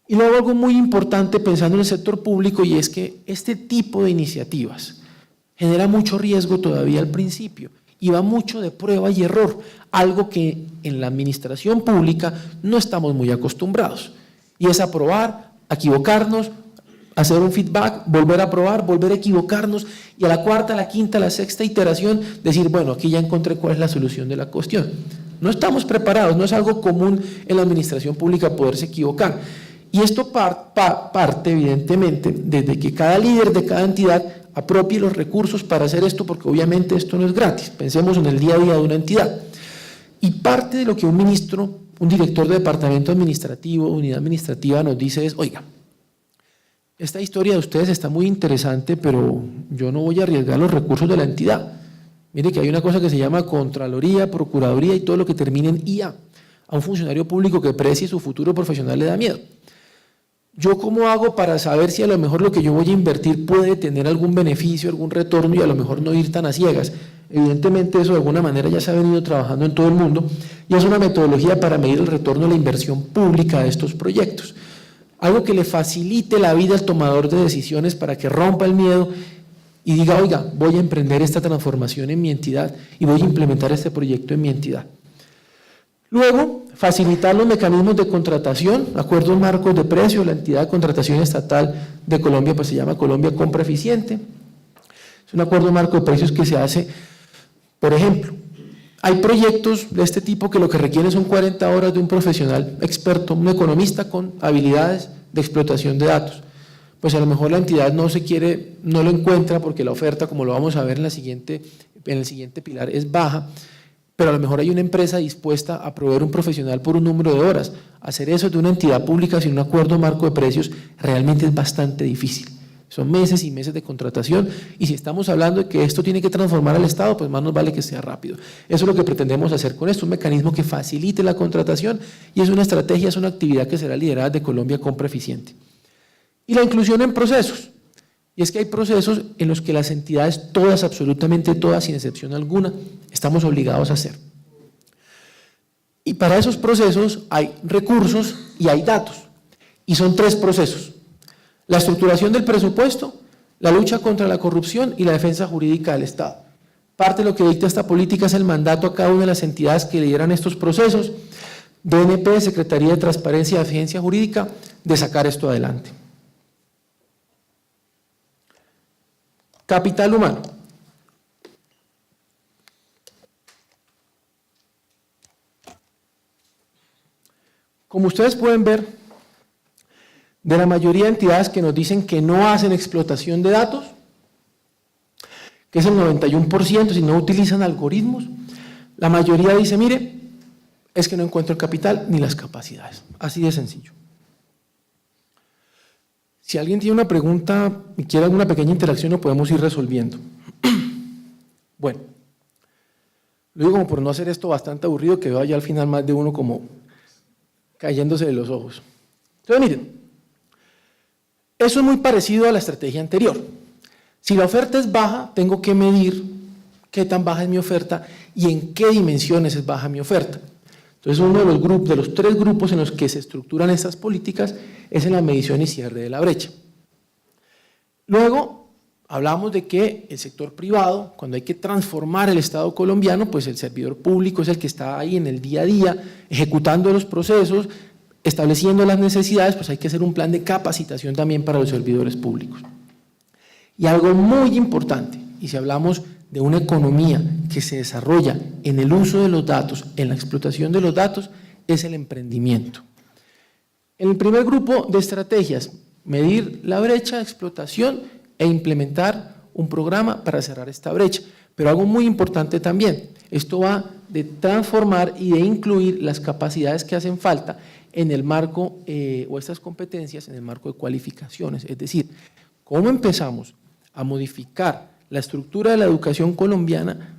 Y luego algo muy importante pensando en el sector público, y es que este tipo de iniciativas genera mucho riesgo todavía al principio y va mucho de prueba y error, algo que en la administración pública no estamos muy acostumbrados, y es a probar, a equivocarnos, hacer un feedback, volver a probar, volver a equivocarnos y a la cuarta, a la quinta, a la sexta iteración decir, bueno, aquí ya encontré cuál es la solución de la cuestión. No estamos preparados, no es algo común en la administración pública poderse equivocar. Y esto parte evidentemente desde que cada líder de cada entidad apropie los recursos para hacer esto, porque obviamente esto no es gratis. Pensemos en el día a día de una entidad. Y parte de lo que un ministro, un director de departamento administrativo, unidad administrativa nos dice es, oiga, esta historia de ustedes está muy interesante, pero yo no voy a arriesgar los recursos de la entidad. Mire que hay una cosa que se llama Contraloría, Procuraduría y todo lo que termine en IA. A un funcionario público que precie su futuro profesional le da miedo. ¿Yo cómo hago para saber si a lo mejor lo que yo voy a invertir puede tener algún beneficio, algún retorno y a lo mejor no ir tan a ciegas? Evidentemente eso de alguna manera ya se ha venido trabajando en todo el mundo y es una metodología para medir el retorno de la inversión pública de estos proyectos. Algo que le facilite la vida al tomador de decisiones para que rompa el miedo y diga, oiga, voy a emprender esta transformación en mi entidad y voy a implementar este proyecto en mi entidad. Luego, facilitar los mecanismos de contratación, acuerdos marcos de precios. La entidad de contratación estatal de Colombia pues se llama Colombia Compra Eficiente. Es un acuerdo marco de precios que se hace, por ejemplo, hay proyectos de este tipo que lo que requieren son 40 horas de un profesional experto, un economista con habilidades de explotación de datos. Pues a lo mejor la entidad no lo encuentra porque la oferta, como lo vamos a ver en el siguiente pilar, es baja, pero a lo mejor hay una empresa dispuesta a proveer un profesional por un número de horas. Hacer eso de una entidad pública sin un acuerdo marco de precios realmente es bastante difícil. Son meses y meses de contratación y si estamos hablando de que esto tiene que transformar al Estado, pues más nos vale que sea rápido. Eso es lo que pretendemos hacer con esto, un mecanismo que facilite la contratación y es una estrategia, es una actividad que será liderada de Colombia Compra Eficiente. Y la inclusión en procesos. Y es que hay procesos en los que las entidades, todas, absolutamente todas, sin excepción alguna, estamos obligados a hacer. Y para esos procesos hay recursos y hay datos. Y son 3 procesos. la estructuración del presupuesto, la lucha contra la corrupción y la defensa jurídica del Estado. Parte de lo que dicta esta política es el mandato a cada una de las entidades que lideran estos procesos, DNP, Secretaría de Transparencia y Agencia Jurídica, de sacar esto adelante. Capital humano. Como ustedes pueden ver, de la mayoría de entidades que nos dicen que no hacen explotación de datos, que es el 91%, si no utilizan algoritmos, la mayoría dice, mire, es que no encuentro el capital ni las capacidades. Así de sencillo. Si alguien tiene una pregunta y quiere alguna pequeña interacción, lo podemos ir resolviendo. Bueno, lo digo como por no hacer esto bastante aburrido, que veo ya al final más de uno como cayéndose de los ojos. Entonces, miren, eso es muy parecido a la estrategia anterior. Si la oferta es baja, tengo que medir qué tan baja es mi oferta y en qué dimensiones es baja mi oferta. Entonces, uno de los 3 grupos en los que se estructuran estas políticas es en la medición y cierre de la brecha. Luego, hablamos de que el sector privado, cuando hay que transformar el Estado colombiano, pues el servidor público es el que está ahí en el día a día, ejecutando los procesos, estableciendo las necesidades, pues hay que hacer un plan de capacitación también para los servidores públicos. Y algo muy importante, y si hablamos de una economía que se desarrolla en el uso de los datos, en la explotación de los datos, es el emprendimiento. En el primer grupo de estrategias, medir la brecha de explotación e implementar un programa para cerrar esta brecha. Pero algo muy importante también, esto va de transformar y de incluir las capacidades que hacen falta en el marco o estas competencias en el marco de cualificaciones. Es decir, ¿cómo empezamos a modificar la estructura de la educación colombiana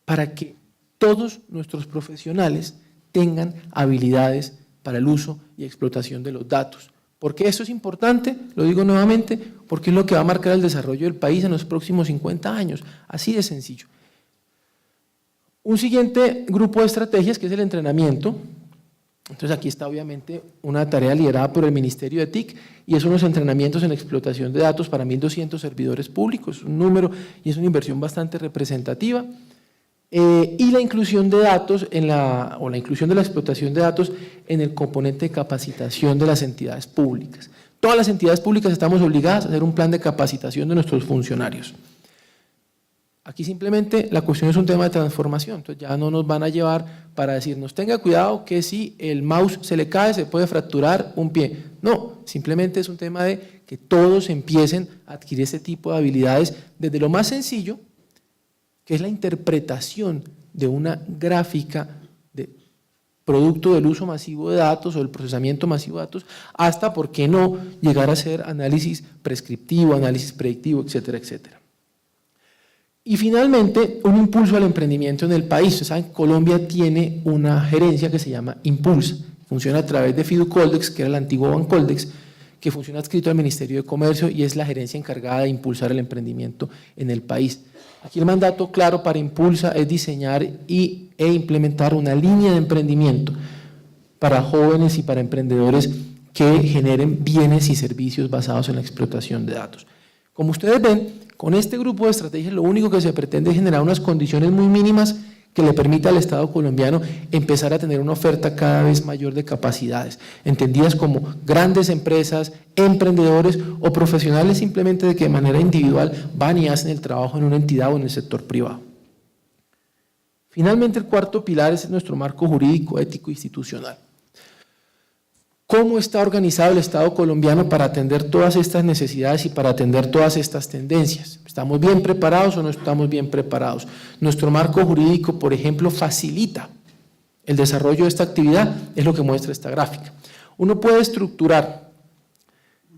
para que todos nuestros profesionales tengan habilidades para el uso y explotación de los datos? ¿Por qué esto es importante? Lo digo nuevamente, porque es lo que va a marcar el desarrollo del país en los próximos 50 años. Así de sencillo. Un siguiente grupo de estrategias que es el entrenamiento. Entonces aquí está obviamente una tarea liderada por el Ministerio de TIC y son los entrenamientos en explotación de datos para 1.200 servidores públicos, un número y es una inversión bastante representativa. Y la inclusión de datos la inclusión de la explotación de datos en el componente de capacitación de las entidades públicas. Todas las entidades públicas estamos obligadas a hacer un plan de capacitación de nuestros funcionarios. Aquí simplemente la cuestión es un tema de transformación, entonces ya no nos van a llevar para decirnos tenga cuidado que si el mouse se le cae se puede fracturar un pie. No, simplemente es un tema de que todos empiecen a adquirir este tipo de habilidades desde lo más sencillo, que es la interpretación de una gráfica de producto del uso masivo de datos o del procesamiento masivo de datos, hasta, ¿por qué no?, llegar a hacer análisis prescriptivo, análisis predictivo, etcétera, etcétera. Y finalmente, un impulso al emprendimiento en el país. Ustedes saben, Colombia tiene una gerencia que se llama Impulsa, funciona a través de Fiducoldex, que era el antiguo Bancoldex, que funciona adscrito al Ministerio de Comercio y es la gerencia encargada de impulsar el emprendimiento en el país. Aquí el mandato claro para Impulsa es diseñar e implementar una línea de emprendimiento para jóvenes y para emprendedores que generen bienes y servicios basados en la explotación de datos. Como ustedes ven, con este grupo de estrategias lo único que se pretende es generar unas condiciones muy mínimas que le permita al Estado colombiano empezar a tener una oferta cada vez mayor de capacidades, entendidas como grandes empresas, emprendedores o profesionales simplemente de que de manera individual van y hacen el trabajo en una entidad o en el sector privado. Finalmente, el cuarto pilar es nuestro marco jurídico, ético e institucional. ¿Cómo está organizado el Estado colombiano para atender todas estas necesidades y para atender todas estas tendencias? ¿Estamos bien preparados o no estamos bien preparados? Nuestro marco jurídico, por ejemplo, facilita el desarrollo de esta actividad, es lo que muestra esta gráfica. Uno puede estructurar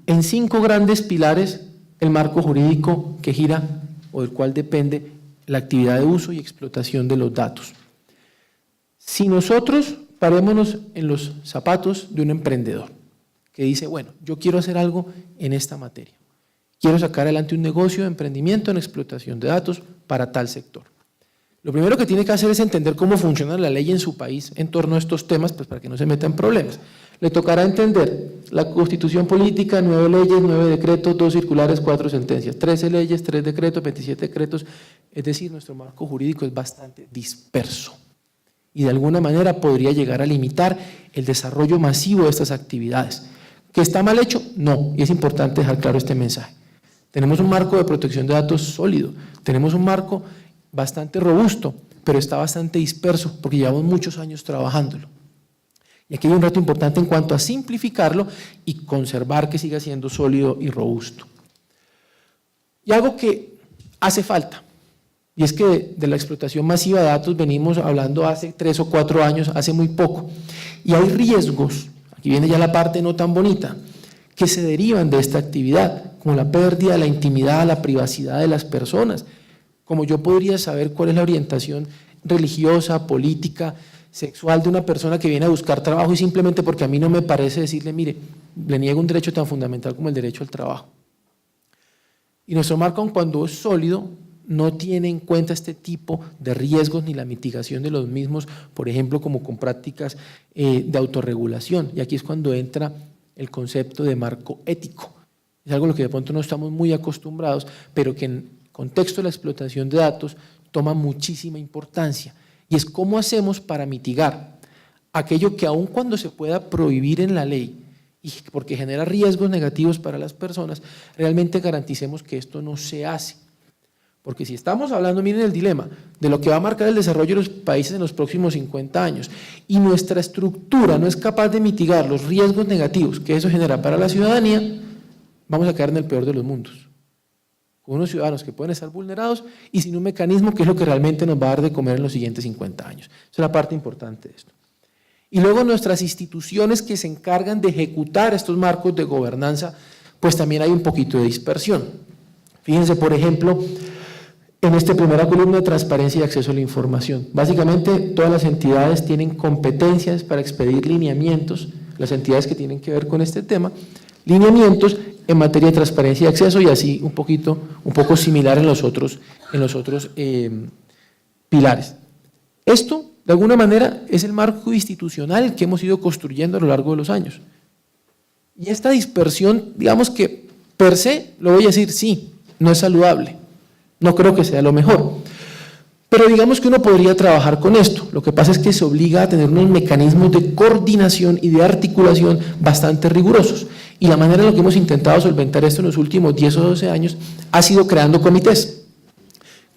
en 5 grandes pilares el marco jurídico que gira o del cual depende la actividad de uso y explotación de los datos. Si nosotros parémonos en los zapatos de un emprendedor que dice, bueno, yo quiero hacer algo en esta materia. Quiero sacar adelante un negocio de emprendimiento en explotación de datos para tal sector. Lo primero que tiene que hacer es entender cómo funciona la ley en su país en torno a estos temas, pues para que no se meta en problemas. Le tocará entender la Constitución política, 9 leyes, 9 decretos, 2 circulares, 4 sentencias, 13 leyes, 3 decretos, 27 decretos, es decir, nuestro marco jurídico es bastante disperso y de alguna manera podría llegar a limitar el desarrollo masivo de estas actividades. ¿Que está mal hecho? No, y es importante dejar claro este mensaje. Tenemos un marco de protección de datos sólido, tenemos un marco bastante robusto, pero está bastante disperso porque llevamos muchos años trabajándolo. Y aquí hay un reto importante en cuanto a simplificarlo y conservar que siga siendo sólido y robusto. Y algo que hace falta, y es que de la explotación masiva de datos venimos hablando hace 3 o 4 años, hace muy poco, y hay riesgos, aquí viene ya la parte no tan bonita, que se derivan de esta actividad, como la pérdida de la intimidad, la privacidad de las personas, como yo podría saber cuál es la orientación religiosa, política, sexual de una persona que viene a buscar trabajo y simplemente porque a mí no me parece decirle, mire, le niego un derecho tan fundamental como el derecho al trabajo. Y nuestro marco, cuando es sólido, no tiene en cuenta este tipo de riesgos ni la mitigación de los mismos, por ejemplo, como con prácticas de autorregulación. Y aquí es cuando entra el concepto de marco ético. Es algo a lo que de pronto no estamos muy acostumbrados, pero que en contexto de la explotación de datos toma muchísima importancia. Y es cómo hacemos para mitigar aquello que aun cuando se pueda prohibir en la ley, y porque genera riesgos negativos para las personas, realmente garanticemos que esto no se hace. Porque si estamos hablando, miren el dilema, de lo que va a marcar el desarrollo de los países en los próximos 50 años, y nuestra estructura no es capaz de mitigar los riesgos negativos que eso genera para la ciudadanía, vamos a quedar en el peor de los mundos. Con unos ciudadanos que pueden estar vulnerados y sin un mecanismo que es lo que realmente nos va a dar de comer en los siguientes 50 años. Esa es la parte importante de esto. Y luego nuestras instituciones que se encargan de ejecutar estos marcos de gobernanza, pues también hay un poquito de dispersión. Fíjense, por ejemplo, en esta primera columna de transparencia y acceso a la información. Básicamente, todas las entidades tienen competencias para expedir lineamientos, las entidades que tienen que ver con este tema, lineamientos en materia de transparencia y acceso, y así un poco similar en los otros pilares. Esto, de alguna manera, es el marco institucional que hemos ido construyendo a lo largo de los años. Y esta dispersión, digamos que per se, lo voy a decir, sí, no es saludable, no creo que sea lo mejor. Pero digamos que uno podría trabajar con esto. Lo que pasa es que se obliga a tener unos mecanismos de coordinación y de articulación bastante rigurosos. Y la manera en la que hemos intentado solventar esto en los últimos 10 o 12 años ha sido creando comités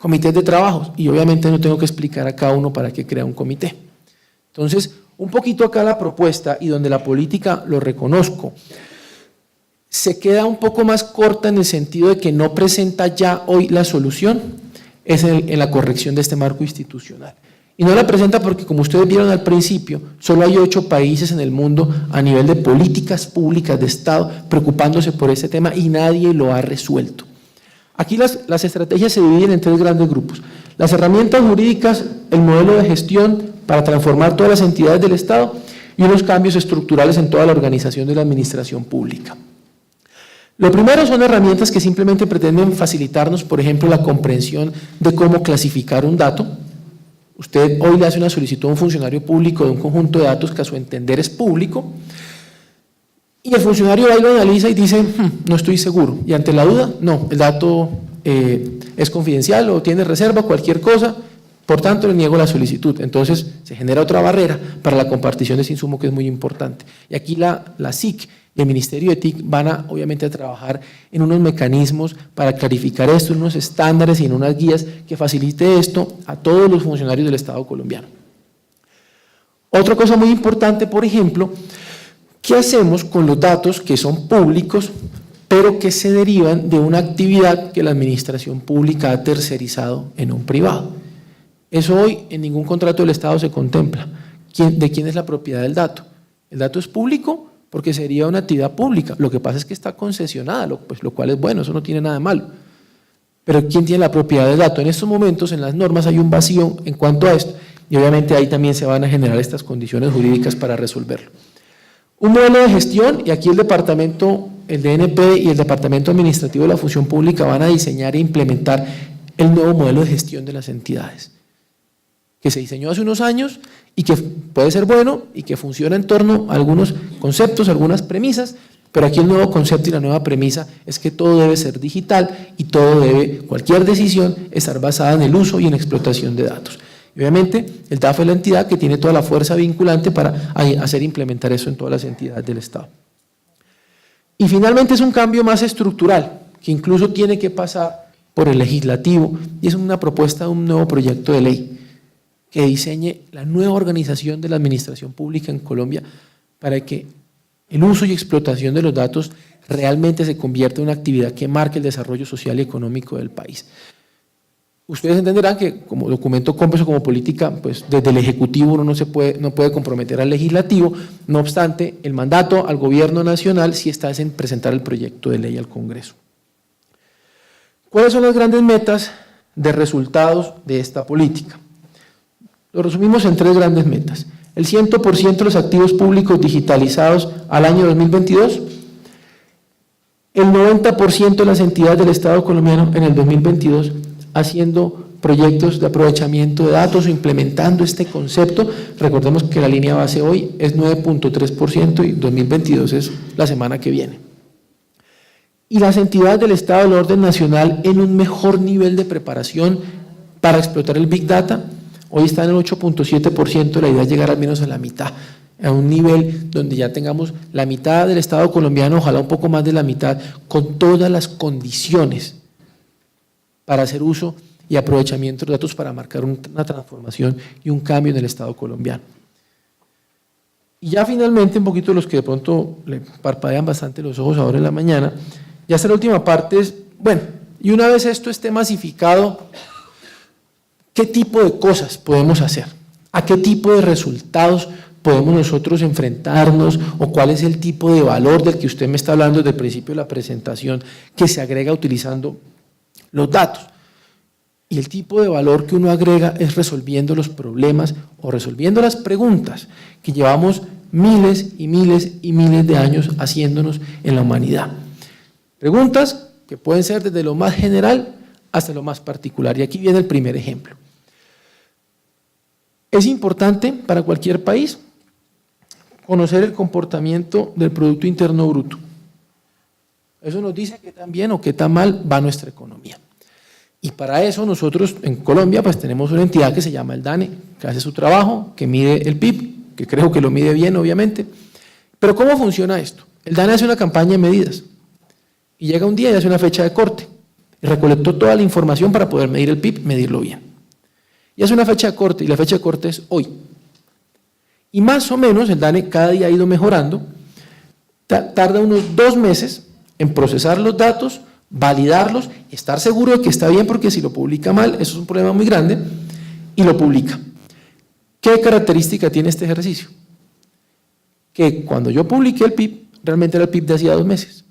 de trabajo. Y obviamente no tengo que explicar a cada uno para qué crea un comité. Entonces, un poquito acá la propuesta, y donde la política, lo reconozco, se queda un poco más corta en el sentido de que no presenta ya hoy la solución, es en la corrección de este marco institucional. Y no la presenta porque, como ustedes vieron al principio, solo hay 8 países en el mundo a nivel de políticas públicas de Estado preocupándose por este tema y nadie lo ha resuelto. Aquí las estrategias se dividen en 3 grandes grupos. Las herramientas jurídicas, el modelo de gestión para transformar todas las entidades del Estado y unos cambios estructurales en toda la organización de la administración pública. Lo primero son herramientas que simplemente pretenden facilitarnos, por ejemplo, la comprensión de cómo clasificar un dato. Usted hoy le hace una solicitud a un funcionario público de un conjunto de datos que a su entender es público, y el funcionario ahí lo analiza y dice, no estoy seguro, y ante la duda, no, el dato es confidencial o tiene reserva, cualquier cosa, por tanto le niego la solicitud. Entonces se genera otra barrera para la compartición de ese insumo que es muy importante. Y aquí la SIC y el Ministerio de TIC van obviamente a trabajar en unos mecanismos para clarificar esto, en unos estándares y en unas guías que facilite esto a todos los funcionarios del Estado colombiano. Otra cosa muy importante, por ejemplo, ¿qué hacemos con los datos que son públicos, pero que se derivan de una actividad que la administración pública ha tercerizado en un privado? Eso hoy en ningún contrato del Estado se contempla. ¿De quién es la propiedad del dato? ¿El dato es público? Porque sería una actividad pública. Lo que pasa es que está concesionada, lo cual es bueno, eso no tiene nada de malo. Pero ¿quién tiene la propiedad del dato? En estos momentos, en las normas, hay un vacío en cuanto a esto, y obviamente ahí también se van a generar estas condiciones jurídicas para resolverlo. Un modelo de gestión, y aquí el DNP y el Departamento Administrativo de la Función Pública van a diseñar e implementar el nuevo modelo de gestión de las entidades. que se diseñó hace unos años y que puede ser bueno y que funciona en torno a algunos conceptos, algunas premisas, pero aquí el nuevo concepto y la nueva premisa es que todo debe ser digital y cualquier decisión estar basada en el uso y en explotación de datos. Y obviamente el DAF es la entidad que tiene toda la fuerza vinculante para hacer implementar eso en todas las entidades del Estado. Y finalmente es un cambio más estructural, que incluso tiene que pasar por el legislativo, y es una propuesta de un nuevo proyecto de ley que diseñe la nueva organización de la administración pública en Colombia para que el uso y explotación de los datos realmente se convierta en una actividad que marque el desarrollo social y económico del país. Ustedes entenderán que como documento cómplice o como política, pues desde el Ejecutivo uno no puede comprometer al Legislativo, no obstante, el mandato al Gobierno Nacional sí está en presentar el proyecto de ley al Congreso. ¿Cuáles son las grandes metas de resultados de esta política? Lo resumimos en 3 grandes metas. El 100% de los activos públicos digitalizados al año 2022, el 90% de las entidades del Estado colombiano en el 2022 haciendo proyectos de aprovechamiento de datos o implementando este concepto. Recordemos que la línea base hoy es 9.3% y 2022 es la semana que viene. Y las entidades del Estado del orden nacional en un mejor nivel de preparación para explotar el Big Data. Hoy está en el 8.7%, la idea es llegar al menos a la mitad, a un nivel donde ya tengamos la mitad del Estado colombiano, ojalá un poco más de la mitad, con todas las condiciones para hacer uso y aprovechamiento de datos para marcar una transformación y un cambio en el Estado colombiano. Y ya finalmente, un poquito los que de pronto le parpadean bastante los ojos ahora en la mañana, ya hasta la última parte es, bueno, y una vez esto esté masificado, ¿qué tipo de cosas podemos hacer? ¿A qué tipo de resultados podemos nosotros enfrentarnos? ¿O cuál es el tipo de valor del que usted me está hablando desde el principio de la presentación que se agrega utilizando los datos? Y el tipo de valor que uno agrega es resolviendo los problemas o resolviendo las preguntas que llevamos miles y miles y miles de años haciéndonos en la humanidad. Preguntas que pueden ser desde lo más general hasta lo más particular. Y aquí viene el primer ejemplo. Es importante para cualquier país conocer el comportamiento del Producto Interno Bruto. Eso nos dice qué tan bien o qué tan mal va nuestra economía. Y para eso nosotros en Colombia pues tenemos una entidad que se llama el DANE, que hace su trabajo, que mide el PIB, que creo que lo mide bien obviamente. Pero ¿cómo funciona esto? El DANE hace una campaña de medidas y llega un día y hace una fecha de corte y recolectó toda la información para poder medir el PIB, medirlo bien. Y hace una fecha de corte y la fecha de corte es hoy. Y más o menos el DANE cada día ha ido mejorando, tarda unos 2 meses en procesar los datos, validarlos, estar seguro de que está bien, porque si lo publica mal, eso es un problema muy grande, y lo publica. ¿Qué característica tiene este ejercicio? Que cuando yo publiqué el PIB, realmente era el PIB de hacía 2 meses.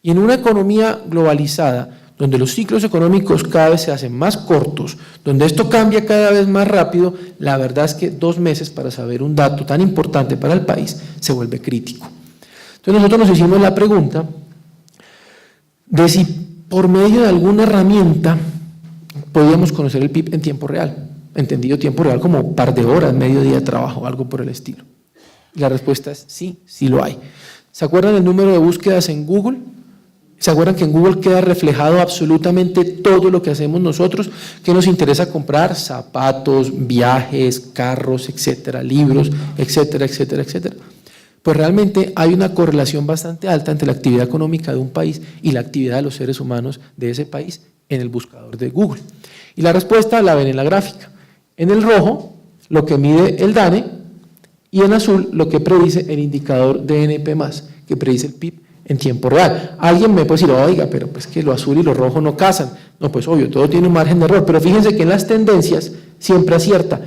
Y en una economía globalizada, donde los ciclos económicos cada vez se hacen más cortos, donde esto cambia cada vez más rápido, la verdad es que 2 meses para saber un dato tan importante para el país se vuelve crítico. Entonces nosotros nos hicimos la pregunta de si por medio de alguna herramienta podíamos conocer el PIB en tiempo real, entendido tiempo real como un par de horas, medio día de trabajo, algo por el estilo. Y la respuesta es sí, sí lo hay. ¿Se acuerdan del número de búsquedas en Google? ¿Se acuerdan que en Google queda reflejado absolutamente todo lo que hacemos nosotros? ¿Qué nos interesa comprar? Zapatos, viajes, carros, etcétera, libros, etcétera, etcétera, etcétera. Pues realmente hay una correlación bastante alta entre la actividad económica de un país y la actividad de los seres humanos de ese país en el buscador de Google. Y la respuesta la ven en la gráfica. En el rojo, lo que mide el DANE, y en azul, lo que predice el indicador DNP+, que predice el PIB en tiempo real. Alguien me puede decir, oiga, pero pues que lo azul y lo rojo no casan. No, pues obvio, todo tiene un margen de error, pero fíjense que en las tendencias siempre acierta.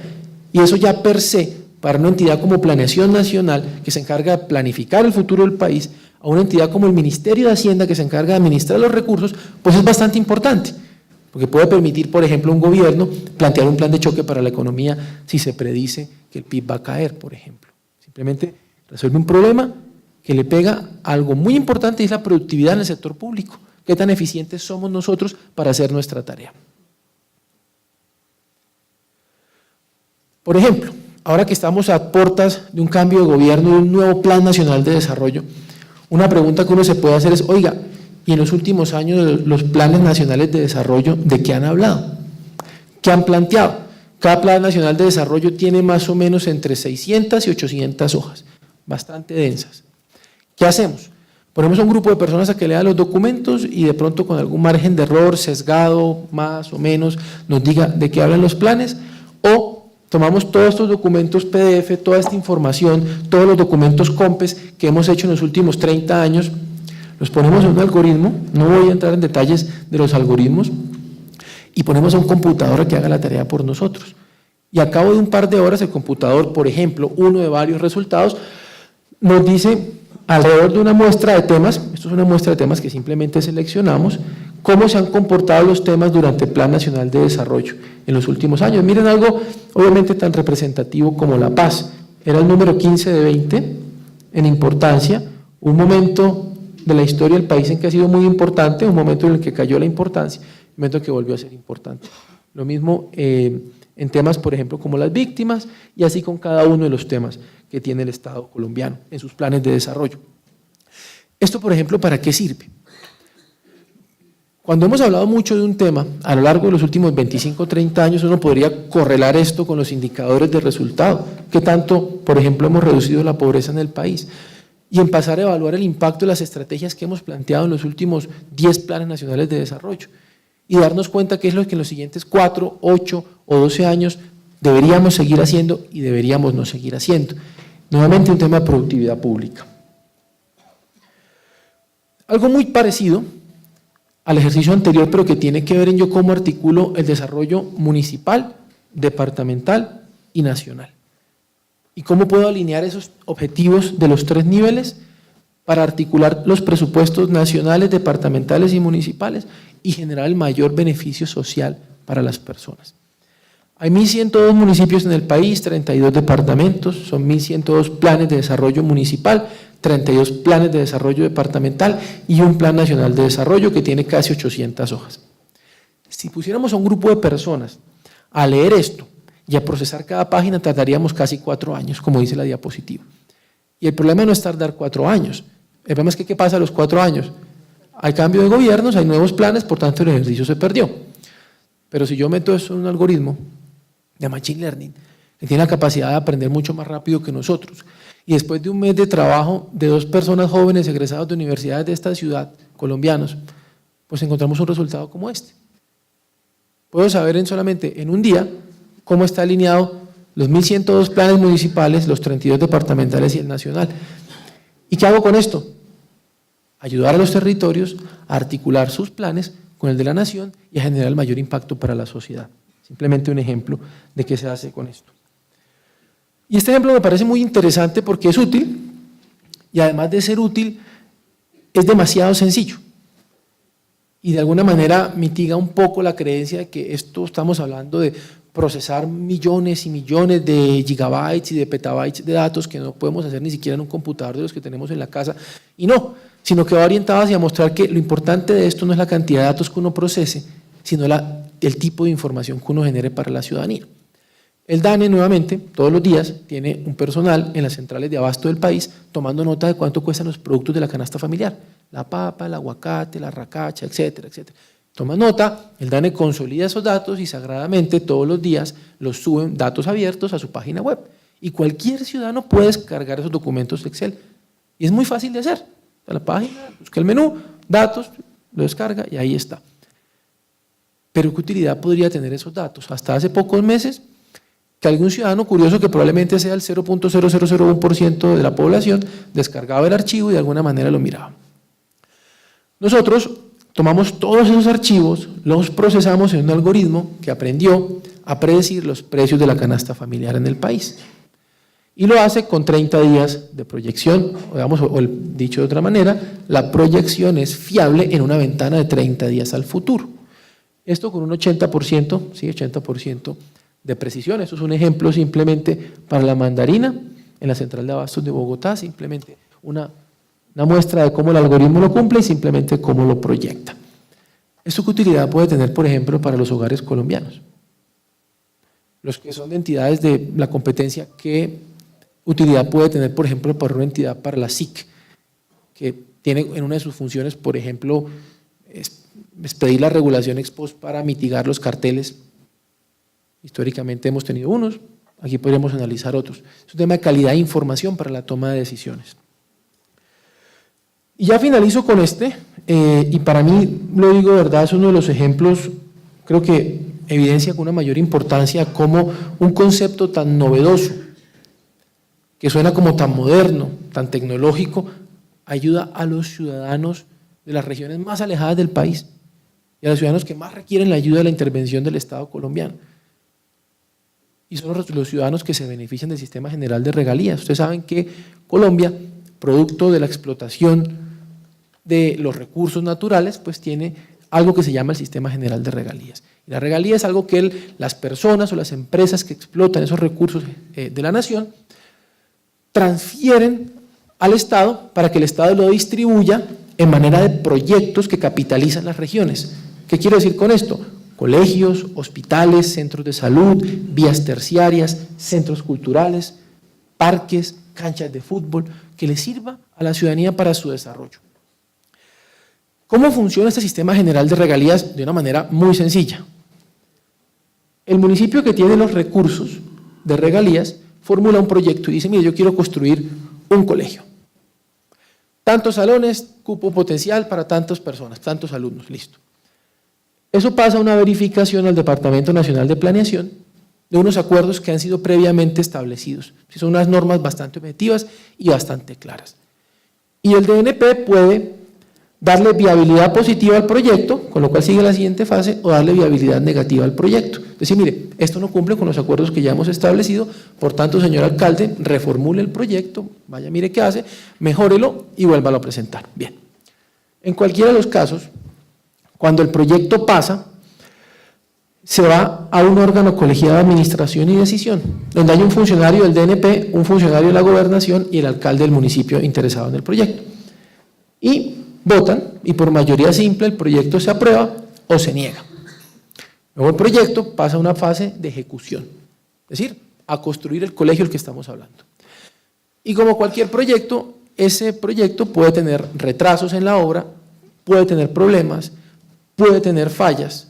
Y eso ya per se, para una entidad como Planeación Nacional, que se encarga de planificar el futuro del país, a una entidad como el Ministerio de Hacienda, que se encarga de administrar los recursos, pues es bastante importante, porque puede permitir, por ejemplo, a un gobierno plantear un plan de choque para la economía si se predice que el PIB va a caer, por ejemplo. Simplemente resuelve un problema que le pega a algo muy importante, y es la productividad en el sector público. ¿Qué tan eficientes somos nosotros para hacer nuestra tarea? Por ejemplo, ahora que estamos a puertas de un cambio de gobierno y un nuevo Plan Nacional de Desarrollo, una pregunta que uno se puede hacer es, oiga, ¿y en los últimos años los planes nacionales de desarrollo de qué han hablado? ¿Qué han planteado? Cada Plan Nacional de Desarrollo tiene más o menos entre 600 y 800 hojas, bastante densas. ¿Qué hacemos? Ponemos a un grupo de personas a que lea los documentos y de pronto con algún margen de error, sesgado, más o menos, nos diga de qué hablan los planes, o tomamos todos estos documentos PDF, toda esta información, todos los documentos COMPES que hemos hecho en los últimos 30 años, los ponemos en un algoritmo, no voy a entrar en detalles de los algoritmos, y ponemos a un computador a que haga la tarea por nosotros. Y a cabo de un par de horas el computador, por ejemplo, uno de varios resultados, nos dice alrededor de una muestra de temas, esto es una muestra de temas que simplemente seleccionamos, cómo se han comportado los temas durante el Plan Nacional de Desarrollo en los últimos años. Miren algo obviamente tan representativo como la paz, era el número 15 de 20 en importancia, un momento de la historia del país en que ha sido muy importante, un momento en el que cayó la importancia, un momento en que volvió a ser importante. Lo mismo en temas, por ejemplo, como las víctimas, y así con cada uno de los temas que tiene el Estado colombiano en sus planes de desarrollo. Esto, por ejemplo, ¿para qué sirve? Cuando hemos hablado mucho de un tema, a lo largo de los últimos 25 o 30 años, uno podría correlar esto con los indicadores de resultado, que tanto, por ejemplo, hemos reducido la pobreza en el país, y en pasar a evaluar el impacto de las estrategias que hemos planteado en los últimos 10 planes nacionales de desarrollo, y darnos cuenta que es lo que en los siguientes 4, 8 o 12 años deberíamos seguir haciendo y deberíamos no seguir haciendo. Nuevamente un tema de productividad pública. Algo muy parecido al ejercicio anterior, pero que tiene que ver en yo cómo articulo el desarrollo municipal, departamental y nacional. Y cómo puedo alinear esos objetivos de los 3 niveles para articular los presupuestos nacionales, departamentales y municipales y generar el mayor beneficio social para las personas. Hay 1.102 municipios en el país, 32 departamentos, son 1.102 planes de desarrollo municipal, 32 planes de desarrollo departamental y un plan nacional de desarrollo que tiene casi 800 hojas. Si pusiéramos a un grupo de personas a leer esto y a procesar cada página, tardaríamos casi 4 años, como dice la diapositiva. Y el problema no es tardar 4 años, el problema es que ¿qué pasa a los 4 años? Hay cambio de gobiernos, hay nuevos planes, por tanto el ejercicio se perdió. Pero si yo meto eso en un algoritmo de Machine Learning, que tiene la capacidad de aprender mucho más rápido que nosotros, y después de un mes de trabajo de 2 personas jóvenes egresados de universidades de esta ciudad, colombianos, pues encontramos un resultado como este. Puedo saber solamente en un día cómo está alineado los 1.102 planes municipales, los 32 departamentales y el nacional. ¿Y qué hago con esto? Ayudar a los territorios a articular sus planes con el de la nación y a generar el mayor impacto para la sociedad. Simplemente un ejemplo de qué se hace con esto. Y este ejemplo me parece muy interesante porque es útil y además de ser útil, es demasiado sencillo. Y de alguna manera mitiga un poco la creencia de que esto estamos hablando de procesar millones y millones de gigabytes y de petabytes de datos que no podemos hacer ni siquiera en un computador de los que tenemos en la casa. Y no, sino que va orientado hacia mostrar que lo importante de esto no es la cantidad de datos que uno procese, sino el tipo de información que uno genere para la ciudadanía. El DANE, nuevamente, todos los días, tiene un personal en las centrales de abasto del país tomando nota de cuánto cuestan los productos de la canasta familiar, la papa, el aguacate, la racacha, etcétera, etcétera. Toma nota, el DANE consolida esos datos y sagradamente todos los días los suben datos abiertos a su página web. Y cualquier ciudadano puede descargar esos documentos Excel. Y es muy fácil de hacer. A la página, busca el menú, datos, lo descarga y ahí está. Pero ¿qué utilidad podría tener esos datos? Hasta hace pocos meses, que algún ciudadano curioso, que probablemente sea el 0.0001% de la población, descargaba el archivo y de alguna manera lo miraba. Nosotros tomamos todos esos archivos, los procesamos en un algoritmo que aprendió a predecir los precios de la canasta familiar en el país. Y lo hace con 30 días de proyección, o dicho de otra manera, la proyección es fiable en una ventana de 30 días al futuro. Esto con un 80%, sí, 80% de precisión. Esto es un ejemplo simplemente para la mandarina, en la central de abastos de Bogotá, simplemente una muestra de cómo el algoritmo lo cumple y simplemente cómo lo proyecta. ¿Esto qué utilidad puede tener, por ejemplo, para los hogares colombianos? los que son de entidades de la competencia, ¿qué utilidad puede tener, por ejemplo, para una entidad para la SIC, que tiene en una de sus funciones, por ejemplo, expedir la regulación ex post para mitigar los carteles? Históricamente hemos tenido unos, aquí podríamos analizar otros. Es un tema de calidad de información para la toma de decisiones. Y ya finalizo con y para mí, lo digo de verdad, es uno de los ejemplos, creo que evidencia con una mayor importancia cómo un concepto tan novedoso, que suena como tan moderno, tan tecnológico, ayuda a los ciudadanos de las regiones más alejadas del país y a los ciudadanos que más requieren la ayuda de la intervención del Estado colombiano. Y son los ciudadanos que se benefician del Sistema General de Regalías. Ustedes saben que Colombia, producto de la explotación de los recursos naturales, pues tiene algo que se llama el Sistema General de Regalías. Y la regalía es algo que las personas o las empresas que explotan esos recursos de la nación transfieren al Estado para que el Estado lo distribuya en manera de proyectos que capitalizan las regiones. ¿Qué quiero decir con esto? Colegios, hospitales, centros de salud, vías terciarias, centros culturales, parques, canchas de fútbol, que les sirva a la ciudadanía para su desarrollo. ¿Cómo funciona este Sistema General de Regalías? De una manera muy sencilla. El municipio que tiene los recursos de regalías formula un proyecto y dice, mire, yo quiero construir un colegio. Tantos salones, cupo potencial para tantas personas, tantos alumnos, listo. Eso pasa a una verificación al Departamento Nacional de Planeación de unos acuerdos que han sido previamente establecidos. Son unas normas bastante objetivas y bastante claras. Y el DNP puede darle viabilidad positiva al proyecto, con lo cual sigue la siguiente fase, o darle viabilidad negativa al proyecto. Es decir, mire, esto no cumple con los acuerdos que ya hemos establecido, por tanto, señor alcalde, reformule el proyecto, vaya, mire qué hace, mejórelo y vuélvalo a presentar. Bien. En cualquiera de los casos, cuando el proyecto pasa, se va a un órgano colegiado de administración y decisión, donde hay un funcionario del DNP, un funcionario de la gobernación y el alcalde del municipio interesado en el proyecto. Y votan y por mayoría simple el proyecto se aprueba o se niega. Luego el proyecto pasa a una fase de ejecución, es decir, a construir el colegio del que estamos hablando. Y como cualquier proyecto, ese proyecto puede tener retrasos en la obra, puede tener problemas, puede tener fallas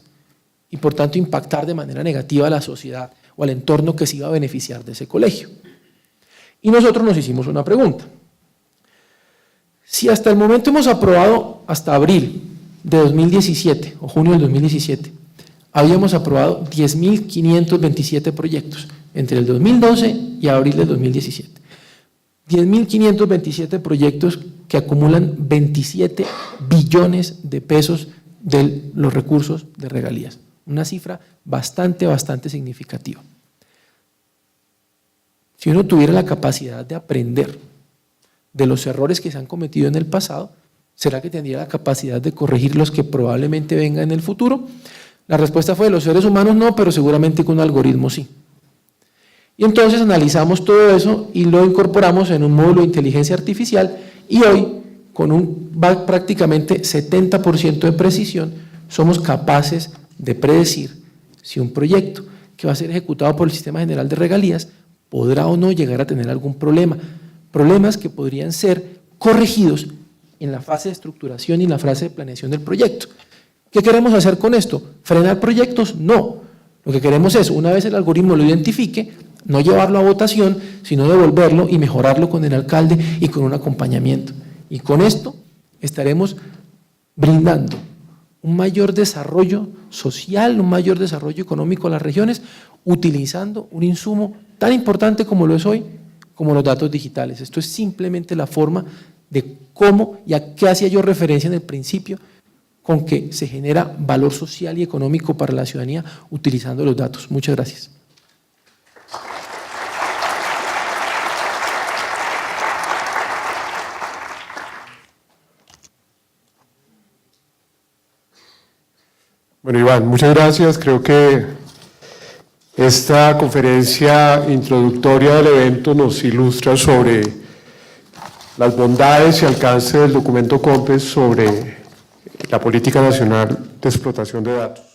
y por tanto impactar de manera negativa a la sociedad o al entorno que se iba a beneficiar de ese colegio. Y nosotros nos hicimos una pregunta. Si hasta el momento hemos aprobado, hasta abril de 2017 o junio del 2017, habíamos aprobado 10.527 proyectos entre el 2012 y abril del 2017. 10.527 proyectos que acumulan 27 billones de pesos de los recursos de regalías. Una cifra bastante significativa. Si uno tuviera la capacidad de aprender de los errores que se han cometido en el pasado, ¿será que tendría la capacidad de corregir los que probablemente vengan en el futuro? La respuesta fue, los seres humanos no, pero seguramente con un algoritmo sí. Y entonces analizamos todo eso y lo incorporamos en un módulo de inteligencia artificial y hoy, con un prácticamente 70% de precisión, somos capaces de predecir si un proyecto que va a ser ejecutado por el Sistema General de Regalías podrá o no llegar a tener algún problema. Problemas que podrían ser corregidos en la fase de estructuración y en la fase de planeación del proyecto. ¿Qué queremos hacer con esto? ¿Frenar proyectos? No. Lo que queremos es, una vez el algoritmo lo identifique, no llevarlo a votación, sino devolverlo y mejorarlo con el alcalde y con un acompañamiento. Y con esto estaremos brindando un mayor desarrollo social, un mayor desarrollo económico a las regiones, utilizando un insumo tan importante como lo es hoy, como los datos digitales. Esto es simplemente la forma de cómo y a qué hacía yo referencia en el principio, con que se genera valor social y económico para la ciudadanía utilizando los datos. Muchas gracias. Bueno, Iván, muchas gracias. Creo que esta conferencia introductoria del evento nos ilustra sobre las bondades y alcance del documento COMPES sobre la Política Nacional de Explotación de Datos.